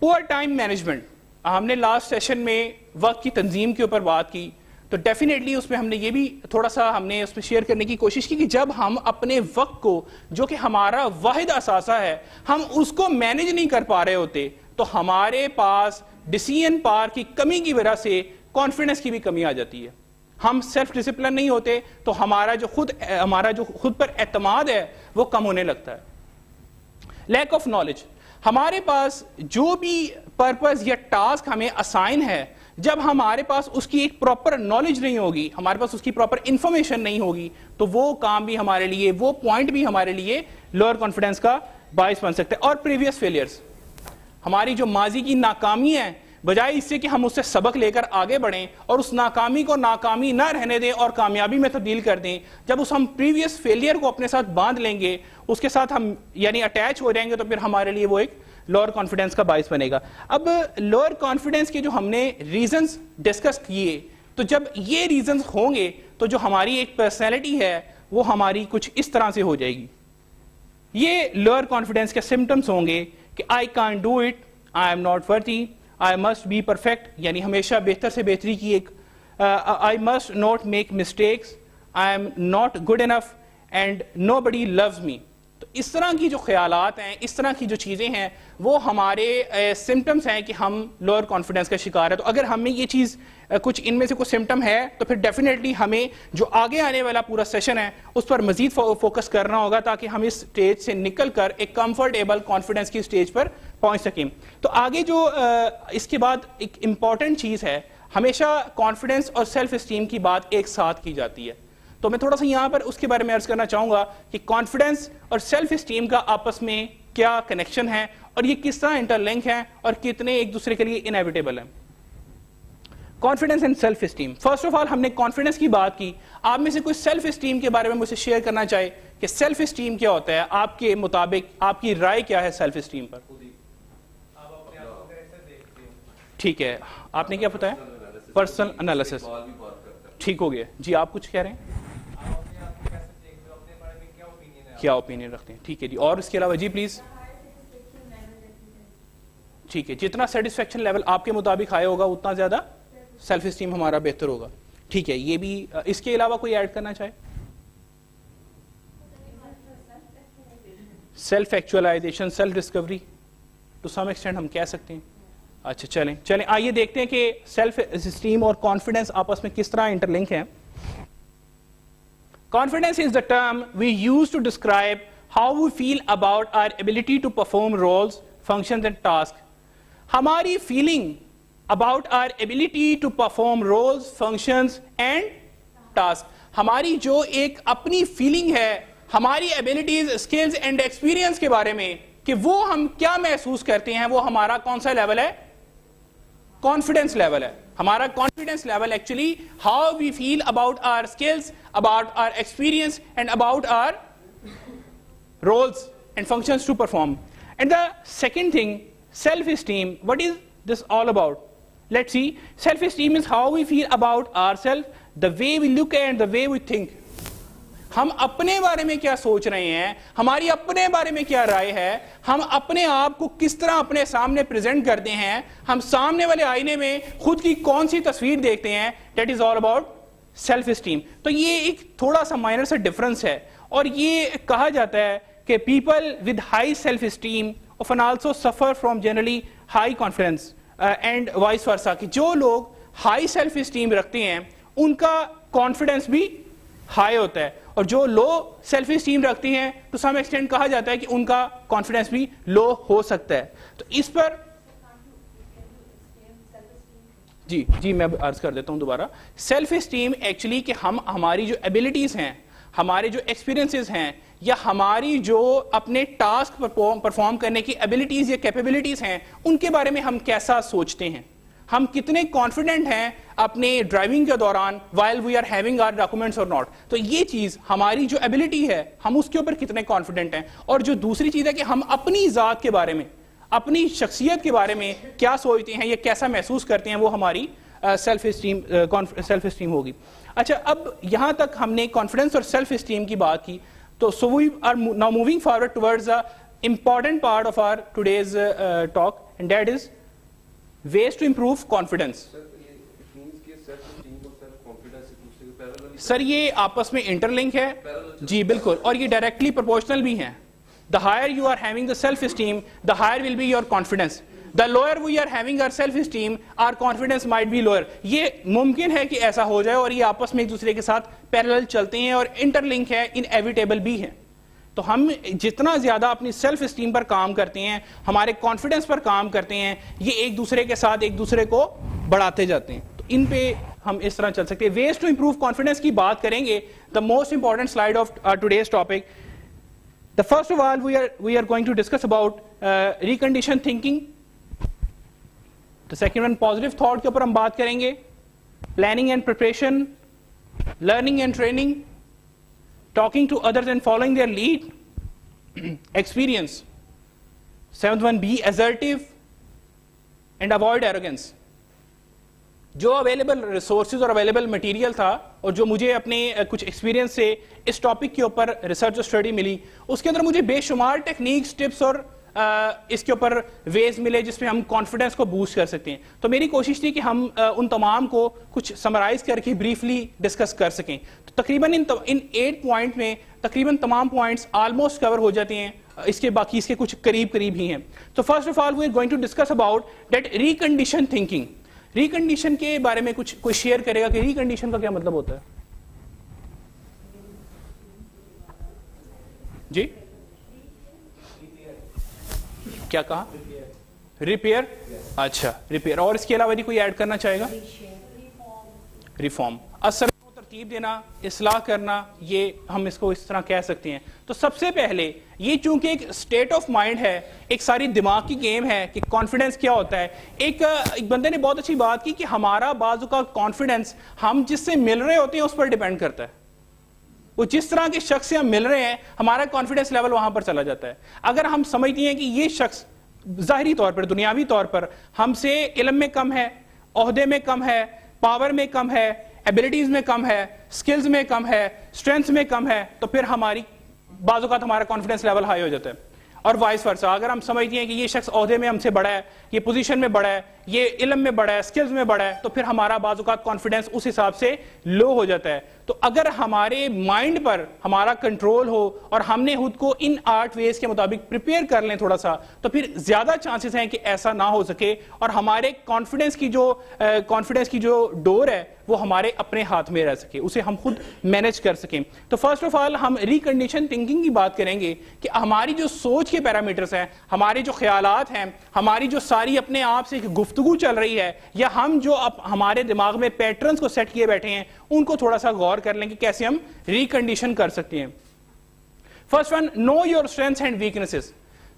پور ٹائم مینجمنٹ. ہم نے لاسٹ سیشن میں وقت کی تنظیم کے اوپر بات کی, تو ڈیفینیٹلی اس میں ہم نے یہ بھی تھوڑا سا ہم نے اس میں شیئر کرنے کی کوشش کی کہ جب ہم اپنے وقت کو, جو کہ ہمارا واحد اثاثہ ہے, ہم اس کو مینج نہیں کر پا رہے ہوتے تو ہمارے پاس ڈیسیژن پاور کی کمی کی وجہ سے کانفیڈنس کی بھی کمی آ جاتی ہے. ہم سیلف ڈسپلن نہیں ہوتے تو ہمارا جو خود پر اعتماد ہے وہ کم ہونے لگتا ہے. Lack of knowledge. ہمارے پاس جو بھی پرپز یا ٹاسک ہمیں اسائن ہے, جب ہمارے پاس اس کی ایک پراپر نالج نہیں ہوگی, ہمارے پاس اس کی پراپر انفارمیشن نہیں ہوگی, تو وہ کام بھی ہمارے لیے, وہ پوائنٹ بھی ہمارے لیے لوئر کانفیڈنس کا باعث بن سکتے ہیں. اور پریویس فیلئرز. ہماری جو ماضی کی ناکامی ہے, بجائے اس سے کہ ہم اس سے سبق لے کر آگے بڑھیں اور اس ناکامی کو ناکامی نہ رہنے دیں اور کامیابی میں تبدیل کر دیں, جب اس ہم پریویس فیلئر کو اپنے ساتھ باندھ لیں گے, اس کے ساتھ ہم یعنی اٹیچ ہو جائیں گے, تو پھر ہمارے لیے وہ ایک لوئر کانفیڈنس کا باعث بنے گا. اب لوئر کانفیڈنس کے جو ہم نے ریزنز ڈسکس کیے, تو جب یہ ریزنز ہوں گے تو جو ہماری ایک پرسنالٹی ہے وہ ہماری کچھ اس طرح سے ہو جائے گی. یہ لوئر کانفیڈنس کے سمٹمز ہوں گے کہ I can't do it, I am not worthy, I must be perfect, یعنی ہمیشہ بہتر سے بہتری کی ایک, I must not make mistakes, I am not good enough, and nobody loves me. تو اس طرح کی جو خیالات ہیں, اس طرح کی جو چیزیں ہیں, وہ ہمارے سمٹمز ہیں کہ ہم لوئر کانفیڈنس کا شکار ہے. تو اگر ہمیں یہ چیز کچھ ان میں سے کوئی سمٹم ہے تو پھر ڈیفینیٹلی ہمیں جو آگے آنے والا پورا سیشن ہے اس پر مزید فوکس کرنا ہوگا تاکہ ہم اس سٹیج سے نکل کر ایک کمفرٹیبل کانفیڈنس کی سٹیج پر پہنچ سکیں. تو آگے جو اس کے بعد ایک امپورٹنٹ چیز ہے, ہمیشہ کانفیڈنس اور سیلف اسٹیم کی بات ایک ساتھ کی جاتی ہے. تو میں تھوڑا سا یہاں پر اس کے بارے میں عرض کرنا چاہوں گا کہ کانفیڈنس اور سیلف اسٹیم کا آپس میں کیا کنیکشن ہے اور یہ کس طرح انٹر لنک ہیں اور کتنے ایک دوسرے کے لیے انیویٹیبل ہیں. Confidence and self esteem. First of all ہم نے کانفیڈنس کی بات کی, آپ میں سے کوئی سیلف اسٹیم کے بارے میں مجھ سے شیئر کرنا چاہے کہ سیلف اسٹیم کیا ہوتا ہے, آپ کے مطابق آپ کی رائے کیا ہے سیلف اسٹیم پر؟ ٹھیک ہے, آپ نے کیا بتایا؟ Personal analysis. ٹھیک ہو گیا جی, آپ کچھ کہہ رہے ہیں؟ کیا اوپینین رکھتے ہیں, ٹھیک ہے جی. اور اس کے علاوہ جی پلیز. ٹھیک ہے, جتنا سیٹسفیکشن لیول آپ کے مطابق ہائی ہوگا اتنا زیادہ سیلف اسٹیم ہمارا بہتر ہوگا. ٹھیک ہے, یہ بھی. اس کے علاوہ کوئی ایڈ کرنا چاہے؟ Self actualization, self discovery to some extent ہم کہہ سکتے ہیں. اچھا چلیں آئیے دیکھتے ہیں کہ سیلف اسٹیم اور کانفیڈنس آپس میں کس طرح انٹر لنک ہیں. Confidence is the term we use to describe how we feel about our ability to perform roles, functions and tasks. ہماری feeling about our ability to perform roles, functions and tasks. ہماری جو ایک اپنی feeling ہے ہماری abilities, skills and experience کے بارے میں کہ وہ ہم کیا محسوس کرتے ہیں, وہ ہمارا کون سا لیول ہے؟ کانفیڈنس لیول ہے. ہمارا confidence level actually how we feel about our skills, about our experience and about our roles and functions to perform. And the second thing, self-esteem. What is this all about? Let's see. Self-esteem is how we feel about ourselves, the way we look and the way we think. ہم اپنے بارے میں کیا سوچ رہے ہیں, ہماری اپنے بارے میں کیا رائے ہے, ہم اپنے آپ کو کس طرح اپنے سامنے پریزنٹ کرتے ہیں, ہم سامنے والے آئینے میں خود کی کون سی تصویر دیکھتے ہیں. That is all about self esteem. تو یہ ایک تھوڑا سا مائنر سا ڈفرنس ہے, اور یہ کہا جاتا ہے کہ people with high self esteem often also suffer from generally high confidence and vice versa, کہ جو لوگ ہائی سیلف اسٹیم رکھتے ہیں ان کا کانفیڈنس بھی ہائی ہوتا ہے, اور جو لو سیلف اسٹیم رکھتے ہیں تو سم ایکسٹینٹ کہا جاتا ہے کہ ان کا کانفیڈنس بھی لو ہو سکتا ہے. تو اس پر جی میں عرض کر دیتا ہوں دوبارہ. سیلف اسٹیم ایکچولی کہ ہم ہماری جو ایبلٹیز ہیں, ہمارے جو ایکسپیرینسز ہیں, یا ہماری جو اپنے ٹاسک پرفارم کرنے کی ایبلٹیز یا کیپیبلٹیز ہیں ان کے بارے میں ہم کیسا سوچتے ہیں, ہم کتنے کانفیڈنٹ ہیں اپنے ڈرائیونگ کے دوران while we are having our documents or not. تو یہ چیز ہماری جو ایبلٹی ہے ہم اس کے اوپر کتنے کانفیڈنٹ ہیں. اور جو دوسری چیز ہے کہ ہم اپنی ذات کے بارے میں, اپنی شخصیت کے بارے میں کیا سوچتے ہیں یا کیسا محسوس کرتے ہیں, وہ ہماری سیلف اسٹیم ہوگی. اچھا, اب یہاں تک ہم نے کانفیڈنس اور سیلف اسٹیم کی بات کی, تو so we are now moving forward towards the important part of our today's talk, and that is ways to improve confidence. سر یہ آپس میں انٹرلنک ہے جی بالکل, اور یہ ڈائریکٹلی پروپورشنل بھی ہیں. The higher you are having the self-esteem, the higher will be your confidence. The lower we are having our self-esteem, our confidence might be lower. یہ ممکن ہے کہ ایسا ہو جائے, اور یہ آپس میں ایک دوسرے کے ساتھ پیرلل چلتے ہیں اور انٹرلنک ہے, انیویٹیبل بھی ہیں. تو ہم جتنا زیادہ اپنی سیلف اسٹیم پر کام کرتے ہیں, ہمارے کانفیڈنس پر کام کرتے ہیں, یہ ایک دوسرے کے ساتھ ایک دوسرے کو بڑھاتے جاتے ہیں. تو ان پہ ہم اس طرح چل سکتے ہیں. ویز ٹو امپروو کانفیڈنس کی بات کریں گے, the most important slide of today's topic. The first of all we are going to discuss about reconditioned thinking. The second one positive thought کے اوپر ہم بات کریں گے. Planning and preparation, learning and training, talking to others and following their lead, experience. Seventh one, be assertive and avoid arrogance. جو اویلیبل ریسورسز اور اویلیبل مٹیریل تھا, اور جو مجھے اپنے کچھ ایکسپیرینس سے اس ٹاپک کے اوپر ریسرچ اور اسٹڈی ملی, اس کے اندر مجھے بے شمار ٹیکنیکس, ٹپس اور اس کے اوپر ویز ملے جس میں ہم کانفیڈنس کو بوسٹ کر سکتے ہیں. تو میری کوشش تھی کہ ہم ان تمام کو کچھ سمرائز کر کے بریفلی ڈسکس کر سکیں. تو تقریباً ان 8 پوائنٹ میں تقریباً تمام پوائنٹس آلموسٹ کور ہو جاتے ہیں, اس کے باقی اس کے کچھ قریب ہی ہیں. تو first of all we are going to discuss about that recondition thinking. Recondition کے بارے میں کچھ کوئی شیئر کرے گا کہ ریکنڈیشن کا کیا مطلب ہوتا ہے؟ جی کیا کہا؟ ریپیئر. اچھا ریپیئر. اور اس کے علاوہ کوئی ایڈ کرنا چاہے گا؟ ریفارم. اثر ترتیب دینا, اصلاح کرنا, یہ ہم اس کو اس طرح کہہ سکتے ہیں. تو سب سے پہلے یہ چونکہ ایک اسٹیٹ آف مائنڈ ہے, ایک ساری دماغ کی گیم ہے کہ کانفیڈنس کیا ہوتا ہے. ایک بندے نے بہت اچھی بات کی کہ ہمارا بعض اوقات کانفیڈنس ہم جس سے مل رہے ہوتے ہیں اس پر ڈیپینڈ کرتا ہے. وہ جس طرح کے شخص سے ہم مل رہے ہیں ہمارا کانفیڈنس لیول وہاں پر چلا جاتا ہے. اگر ہم سمجھتے ہیں کہ یہ شخص ظاہری طور پر, دنیاوی طور پر ہم سے علم میں کم ہے, عہدے میں کم ہے, پاور میں کم ہے, ایبلٹیز میں کم ہے, سکلز میں کم ہے, اسٹرینتھ میں کم ہے, تو پھر ہماری بعض اوقات ہمارا کانفیڈنس لیول ہائی ہو جاتا ہے. اور وائس ورسا, اگر ہم سمجھتے ہیں کہ یہ شخص عہدے میں ہم سے بڑا ہے, یہ پوزیشن میں بڑا ہے, یہ علم میں بڑا ہے, سکلز میں بڑا ہے, تو پھر ہمارا بعض اوقات کانفیڈنس اس حساب سے لو ہو جاتا ہے. تو اگر ہمارے مائنڈ پر ہمارا کنٹرول ہو اور ہم نے خود کو ان 8 ویز کے مطابق پریپیئر کر لیں تھوڑا سا, تو پھر زیادہ چانسز ہیں کہ ایسا نہ ہو سکے اور ہمارے کانفیڈنس کی جو ڈور ہے وہ ہمارے اپنے ہاتھ میں رہ سکے, اسے ہم خود مینج کر سکیں. تو فرسٹ آف آل ہم ریکنڈیشن تھنکنگ کی بات کریں گے کہ ہماری جو سوچ کے پیرامیٹرز ہیں, ہمارے جو خیالات ہیں, ہماری جو ساری اپنے آپ سے گفتگو چل رہی ہے, یا ہم جو ہمارے دماغ میں پیٹرنز کو سیٹ کیے بیٹھے ہیں, ان کو تھوڑا سا غور کر لیں کہ کیسے ہم ریکنڈیشن کر سکتے ہیں. First one, know your strengths and weaknesses.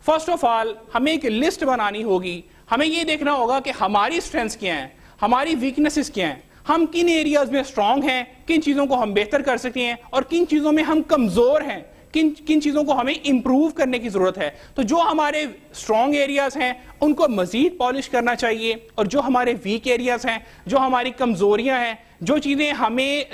First of all ہمیں ایک لسٹ بنانی ہوگی. ہمیں یہ دیکھنا ہوگا کہ ہماری اسٹرینتھس کیا ہیں, ہماری ویکنیسز کیا ہیں, ہم کن ایریاز میں اسٹرانگ ہیں, کن چیزوں کو ہم بہتر کر سکتے ہیں, اور کن چیزوں میں ہم کمزور ہیں, کن چیزوں کو ہمیں امپروو کرنے کی ضرورت ہے. تو جو ہمارے اسٹرانگ ایریاز ہیں ان کو مزید پالش کرنا چاہیے, اور جو ہمارے ویک ایریاز ہیں, جو ہماری کمزوریاں ہیں, جو چیزیں ہمیں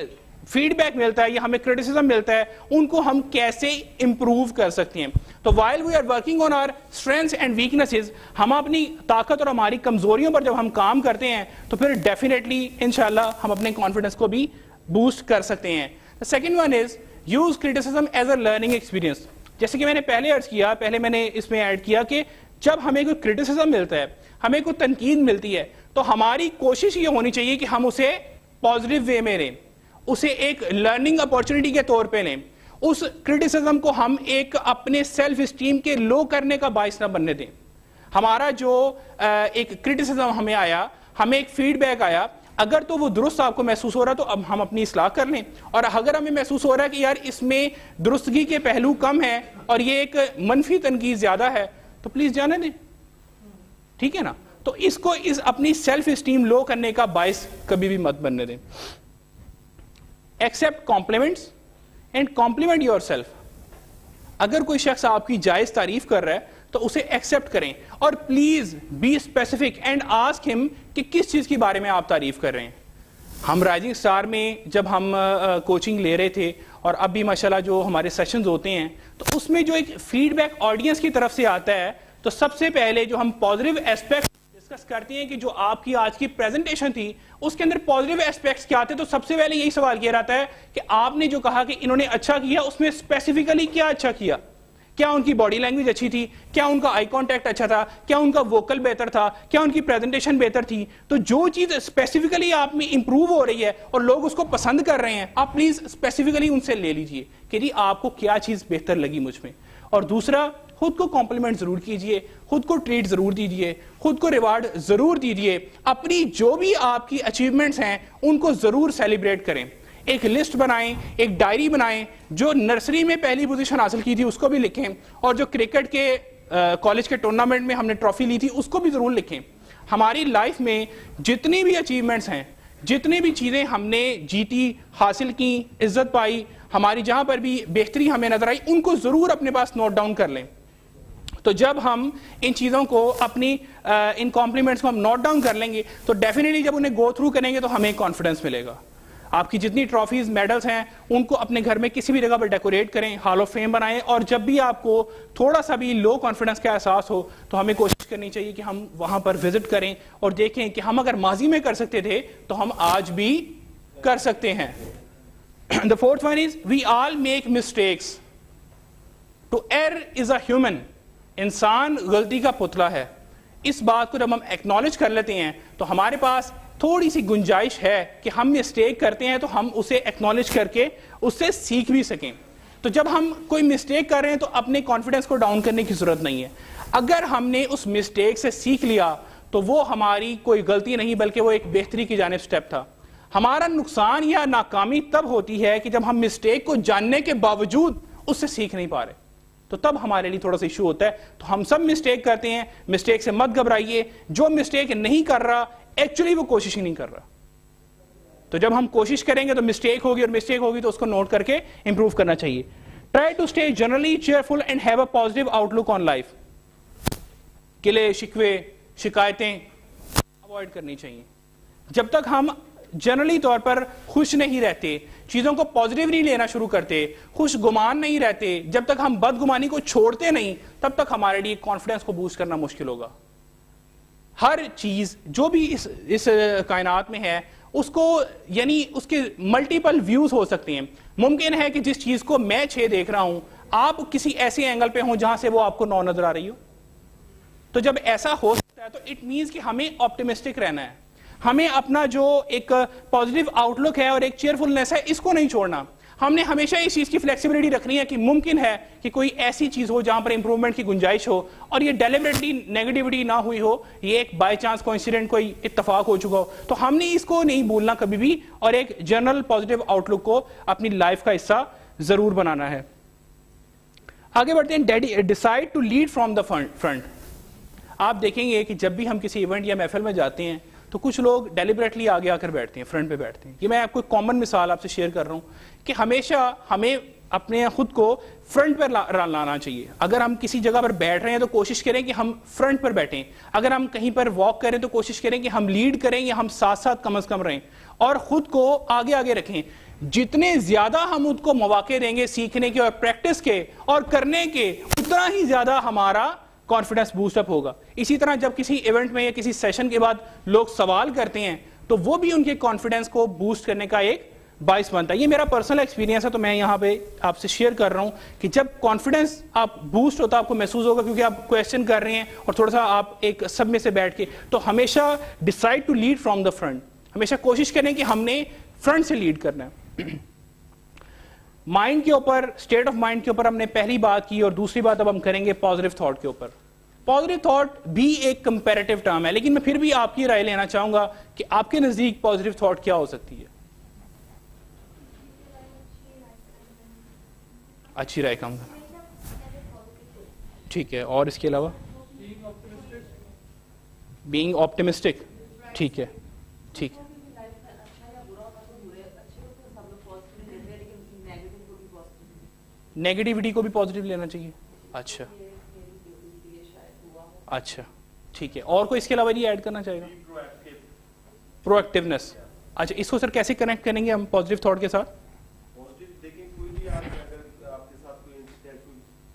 فیڈ بیک ملتا ہے یا ہمیں کرٹیسزم ملتا ہے, ان کو ہم کیسے امپروو کر سکتے ہیں. تو while we are working on our strengths and weaknesses, ہم اپنی طاقت اور ہماری کمزوریوں پر جب ہم کام کرتے ہیں تو پھر ڈیفینیٹلی انشاءاللہ ہم اپنے کانفیڈنس کو بھی بوسٹ کر سکتے ہیں. The second one is use criticism as a learning experience. جیسے کہ میں نے پہلے عرض کیا, پہلے میں نے اس میں ایڈ کیا کہ جب ہمیں کوئی کرٹیسزم ملتا ہے, ہمیں کوئی تنقید ملتی ہے, تو ہماری کوشش یہ ہونی چاہیے کہ ہم اسے پازیٹیو وے میں لیں, اسے ایک لرننگ اپارچونٹی کے طور پہ لیں. اس کرٹیسزم کو ہم ایک اپنے سیلف اسٹیم کے لو کرنے کا باعث نہ بننے دیں. ہمارا جو ایک کرٹیسزم ہمیں آیا, ہمیں ایک فیڈ بیک آیا, اگر تو وہ درست آپ کو محسوس ہو رہا تو اب ہم اپنی اصلاح کر لیں, اور اگر ہمیں محسوس ہو رہا ہے کہ یار اس میں درستگی کے پہلو کم ہیں اور یہ ایک منفی تنقید زیادہ ہے, تو پلیز جانے دیں. ٹھیک ہے نا. تو اس کو اپنی سیلف اسٹیم لو کرنے کا باعث کبھی بھی مت بننے دیں. Accept compliments and compliment yourself. اگر کوئی شخص آپ کی جائز تعریف کر رہا ہے تو اسے ایکسپٹ کریں, اور please be specific and ask him کہ کس چیز کے بارے میں آپ تعریف کر رہے ہیں. ہم رائزنگ اسٹار میں جب ہم کوچنگ لے رہے تھے, اور اب بھی ماشاءاللہ جو ہمارے سیشنز ہوتے ہیں, تو اس میں جو ایک فیڈ بیک آڈینس کی طرف سے آتا ہے, تو سب سے پہلے جو ہم پازیٹیو ایسپیکٹ ڈسکس کرتے ہیں کہ جو آپ کی آج کی پریزنٹیشن تھی اس کے اندر پازیٹیو ایسپیکٹس کیا تھے, تو سب سے پہلے یہی سوال کیا رہتا ہے کہ آپ نے جو کہا کہ انہوں نے اچھا کیا, اس میں اسپیسیفکلی کیا اچھا کیا. کیا ان کی باڈی لینگویج اچھی تھی, کیا ان کا آئی کانٹیکٹ اچھا تھا, کیا ان کا ووکل بہتر تھا, کیا ان کی پریزنٹیشن بہتر تھی. تو جو چیز اسپیسیفکلی آپ میں امپروو ہو رہی ہے اور لوگ اس کو پسند کر رہے ہیں, آپ پلیز اسپیسیفکلی ان سے لے لیجئے کہ جی آپ کو کیا چیز بہتر لگی مجھ میں. اور دوسرا, خود کو کمپلیمنٹ ضرور کیجئے, خود کو ٹریٹ ضرور دیجئے, خود کو ریوارڈ ضرور دیجئے, اپنی جو بھی آپ کی اچیومنٹس ہیں ان کو ضرور سیلیبریٹ کریں. ایک لسٹ بنائیں, ایک ڈائری بنائیں, جو نرسری میں پہلی پوزیشن حاصل کی تھی اس کو بھی لکھیں, اور جو کرکٹ کے کالج کے ٹورنامنٹ میں ہم نے ٹرافی لی تھی اس کو بھی ضرور لکھیں. ہماری لائف میں جتنی بھی اچیومنٹس ہیں, جتنی بھی چیزیں ہم نے جیتی, حاصل کی, عزت پائی, ہماری جہاں پر بھی بہتری ہمیں نظر آئی, ان کو ضرور اپنے پاس نوٹ ڈاؤن کر لیں. تو جب ہم ان چیزوں کو اپنی ان کمپلیمنٹس کو ہم نوٹ ڈاؤن کر لیں گے تو ڈیفینیٹلی جب انہیں گو تھرو کریں گے تو ہمیں کانفیڈنس ملے گا. آپ کی جتنی ٹرافیز میڈلز ہیں ان کو اپنے گھر میں کسی بھی جگہ پر ڈیکوریٹ کریں, ہال آف فیم بنائیں, اور جب بھی آپ کو تھوڑا سا بھی لو کانفیڈنس کا احساس ہو تو ہمیں کوشش کرنی چاہیے کہ ہم وہاں پر وزٹ کریں اور دیکھیں کہ ہم اگر ماضی میں کر سکتے تھے تو ہم آج بھی کر سکتے ہیں. The fourth one is we all make mistakes. To err is a human. انسان غلطی کا پتلا ہے. اس بات کو جب ہم ایکنالج کر لیتے ہیں تو ہمارے پاس تھوڑی سی گنجائش ہے کہ ہم مسٹیک کرتے ہیں تو ہم اسے ایکنالج کر کے اس سے سیکھ بھی سکیں. تو جب ہم کوئی مسٹیک کر رہے ہیں تو اپنے کانفیڈنس کو ڈاؤن کرنے کی ضرورت نہیں ہے. اگر ہم نے اس مسٹیک سے سیکھ لیا تو وہ ہماری کوئی غلطی نہیں بلکہ وہ ایک بہتری کی جانب سٹیپ تھا. ہمارا نقصان یا ناکامی تب ہوتی ہے کہ جب ہم مسٹیک کو جاننے کے باوجود اس سے سیکھ نہیں پا رہے, تو تب ہمارے لیے تھوڑا سا ایشو ہوتا ہے. تو ہم سب مسٹیک کرتے ہیں, مسٹیک سے مت گھبرائیے. جو مسٹیک نہیں کر رہا ایکچولی وہ کوشش ہی نہیں کر رہا. تو جب ہم کوشش کریں گے تو مسٹیک ہوگی, اور مسٹیک ہوگی تو اس کو نوٹ کر کے امپروو کرنا چاہیے. Try to stay generally cheerful and have a positive outlook on life. گلے شکوے شکایتیں اوائڈ کرنی چاہیے. جب تک ہم جنرلی طور پر خوش نہیں رہتے, چیزوں کو پازیٹیو نہیں لینا شروع کرتے, خوش گمان نہیں رہتے, جب تک ہم بدگمانی کو چھوڑتے نہیں, تب تک ہمارے لیے کانفیڈنس کو بوسٹ کرنا مشکل ہوگا. ہر چیز جو بھی اس کائنات میں ہے اس کو یعنی اس کے ملٹیپل ویوز ہو سکتے ہیں. ممکن ہے کہ جس چیز کو میں 6 دیکھ رہا ہوں آپ کسی ایسے اینگل پہ ہوں جہاں سے وہ آپ کو 9 نظر آ رہی ہو. تو جب ایسا ہو سکتا ہے تو اٹ مینس کہ ہمیں آپٹیمسٹک رہنا ہے, ہمیں اپنا جو ایک پازیٹیو آؤٹ لک ہے اور ایک چیئرفلنس ہے اس کو نہیں چھوڑنا. ہم نے ہمیشہ اس چیز کی فلیکسیبلٹی رکھنی ہے کہ ممکن ہے کہ کوئی ایسی چیز ہو جہاں پر امپروومنٹ کی گنجائش ہو, اور یہ ڈیلیبریٹلی نیگیٹیوٹی نہ ہوئی ہو, یہ ایک بائی چانس کوئنسیڈنٹ کوئی اتفاق ہو چکا ہو. تو ہم نے اس کو نہیں بھولنا کبھی بھی, اور ایک جنرل پازیٹیو آؤٹ لک کو اپنی لائف کا حصہ ضرور بنانا ہے. آگے بڑھتے ہیں. Decide to lead from the front. آپ دیکھیں گے کہ جب بھی ہم کسی ایونٹ یا محفل میں جاتے ہیں تو کچھ لوگ ڈیلیبریٹلی آگے آ کر بیٹھتے ہیں, فرنٹ پہ بیٹھتے ہیں. یہ میں آپ کو کامن مثال آپ سے شیئر کر رہا ہوں کہ ہمیشہ ہمیں اپنے خود کو فرنٹ پر لانا چاہیے. اگر ہم کسی جگہ پر بیٹھ رہے ہیں تو کوشش کریں کہ ہم فرنٹ پر بیٹھیں. اگر ہم کہیں پر واک کریں تو کوشش کریں کہ ہم لیڈ کریں یا ہم ساتھ ساتھ کم از کم رہیں, اور خود کو آگے آگے رکھیں. جتنے زیادہ ہم خود کو مواقع دیں گے سیکھنے کے اور پریکٹس کے اور کرنے کے, اتنا ہی زیادہ ہمارا کانفیڈنس بوسٹ اپ ہوگا. اسی طرح جب کسی ایونٹ میں یا کسی سیشن کے بعد لوگ سوال کرتے ہیں تو وہ بھی ان کے کانفیڈنس کو بوسٹ کرنے کا ایک باعث بنتا ہے. یہ میرا پرسنل ایکسپیرینس ہے, تو میں یہاں پہ آپ سے شیئر کر رہا ہوں کہ جب کانفیڈنس آپ بوسٹ ہوتا ہے آپ کو محسوس ہوگا, کیونکہ آپ کویسچن کر رہے ہیں اور تھوڑا سا آپ ایک سب میں سے بیٹھ کے, تو ہمیشہ decide to lead from the front. ہمیشہ کوشش کریں کہ ہم نے فرنٹ سے لیڈ کرنا ہے. مائنڈ کے اوپر, اسٹیٹ آف مائنڈ کے اوپر ہم نے پہلی بات کی, اور دوسری بات اب ہم کریں گے پازیٹیو تھاٹ کے اوپر. پازیٹیو تھاٹ بھی ایک کمپیریٹیو ٹرم ہے, لیکن میں پھر بھی آپ کی رائے لینا چاہوں گا کہ آپ کے نزدیک پازیٹیو تھاٹ کیا ہو سکتی ہے؟ اچھی رائے کم کرنا, ٹھیک ہے. اور اس کے علاوہ بینگ آپٹیمسٹک, ٹھیک ہے, ٹھیک ہے. نیگیٹیوٹی کو بھی پازیٹیو لینا چاہیے. اچھا اچھا, ٹھیک ہے. اور کوئی اس کے علاوہ نہیں ایڈ کرنا چاہے گا؟ پرو ایکٹیونیس. اچھا, اس کو سر کیسے کنیکٹ کریں گے ہم پازیٹیو تھاٹ کے ساتھ؟ دیکھیں کوئی بھی اگر آپ کے ساتھ کوئی انسیڈنٹ,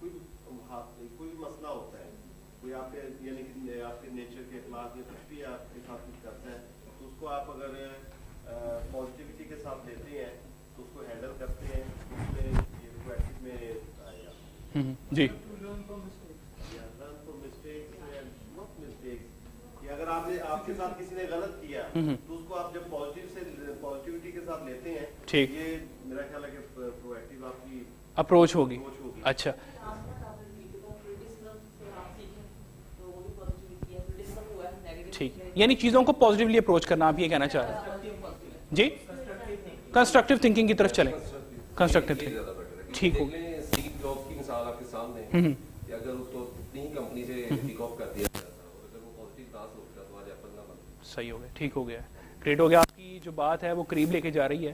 کوئی مسئلہ ہوتا ہے, کوئی آپ کے یعنی آپ کے نیچر کے خلاف یا کچھ بھی آپ کے ساتھ کچھ کرتا ہے, تو اس کو آپ اگر پازیٹیوٹی کے ساتھ لیتے ہیں تو اس کو ہینڈل کرتے ہیں, اس میں یہ پریکٹس میں آئے گا. جی, اگر آپ کے ساتھ کسی نے غلط کیا تو اس کو آپ جب پازیٹیوٹی کے ساتھ لیتے ہیں, ٹھیک, یہ میرا خیال ہے کہ پرو ایکٹیو آپ کی اپروچ ہوگی. اچھا, ٹھیک, یعنی چیزوں کو پازیٹیولی اپروچ کرنا, آپ یہ کہنا چاہ رہے ہیں؟ جی, کنسٹرکٹیو تھنکنگ کی طرف چلیں. کنسٹرکٹیو تھنکنگ, ٹھیک ہوگی. جاب کی مثال آپ کے سامنے, اگر اس کو اتنی کمپنی سے ٹیک آف کر دیا, صحیح ہو گیا, ٹھیک ہو گیا, گریٹ ہو گیا. آپ کی جو بات ہے وہ قریب لے کے جا رہی ہے.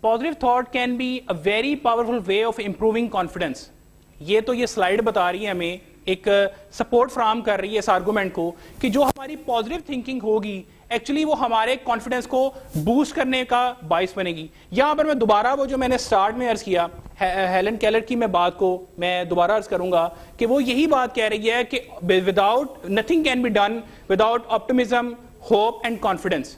Positive thought can be a very powerful way of improving confidence. یہ تو یہ سلائیڈ بتا رہی ہے ہمیں, ایک سپورٹ فراہم کر رہی ہے اس آرگومنٹ کو کہ جو ہماری پازیٹیو تھنکنگ ہوگی ایکچولی وہ ہمارے کانفیڈنس کو بوسٹ کرنے کا باعث بنے گی. یہاں پر میں دوبارہ وہ جو میں نے سٹارٹ میں عرض کیا ہیلن کیلر کی میں بات کو میں دوبارہ عرض کروں گا کہ وہ یہی بات کہہ رہی ہے کہ without nothing can be done without optimism, hope and confidence.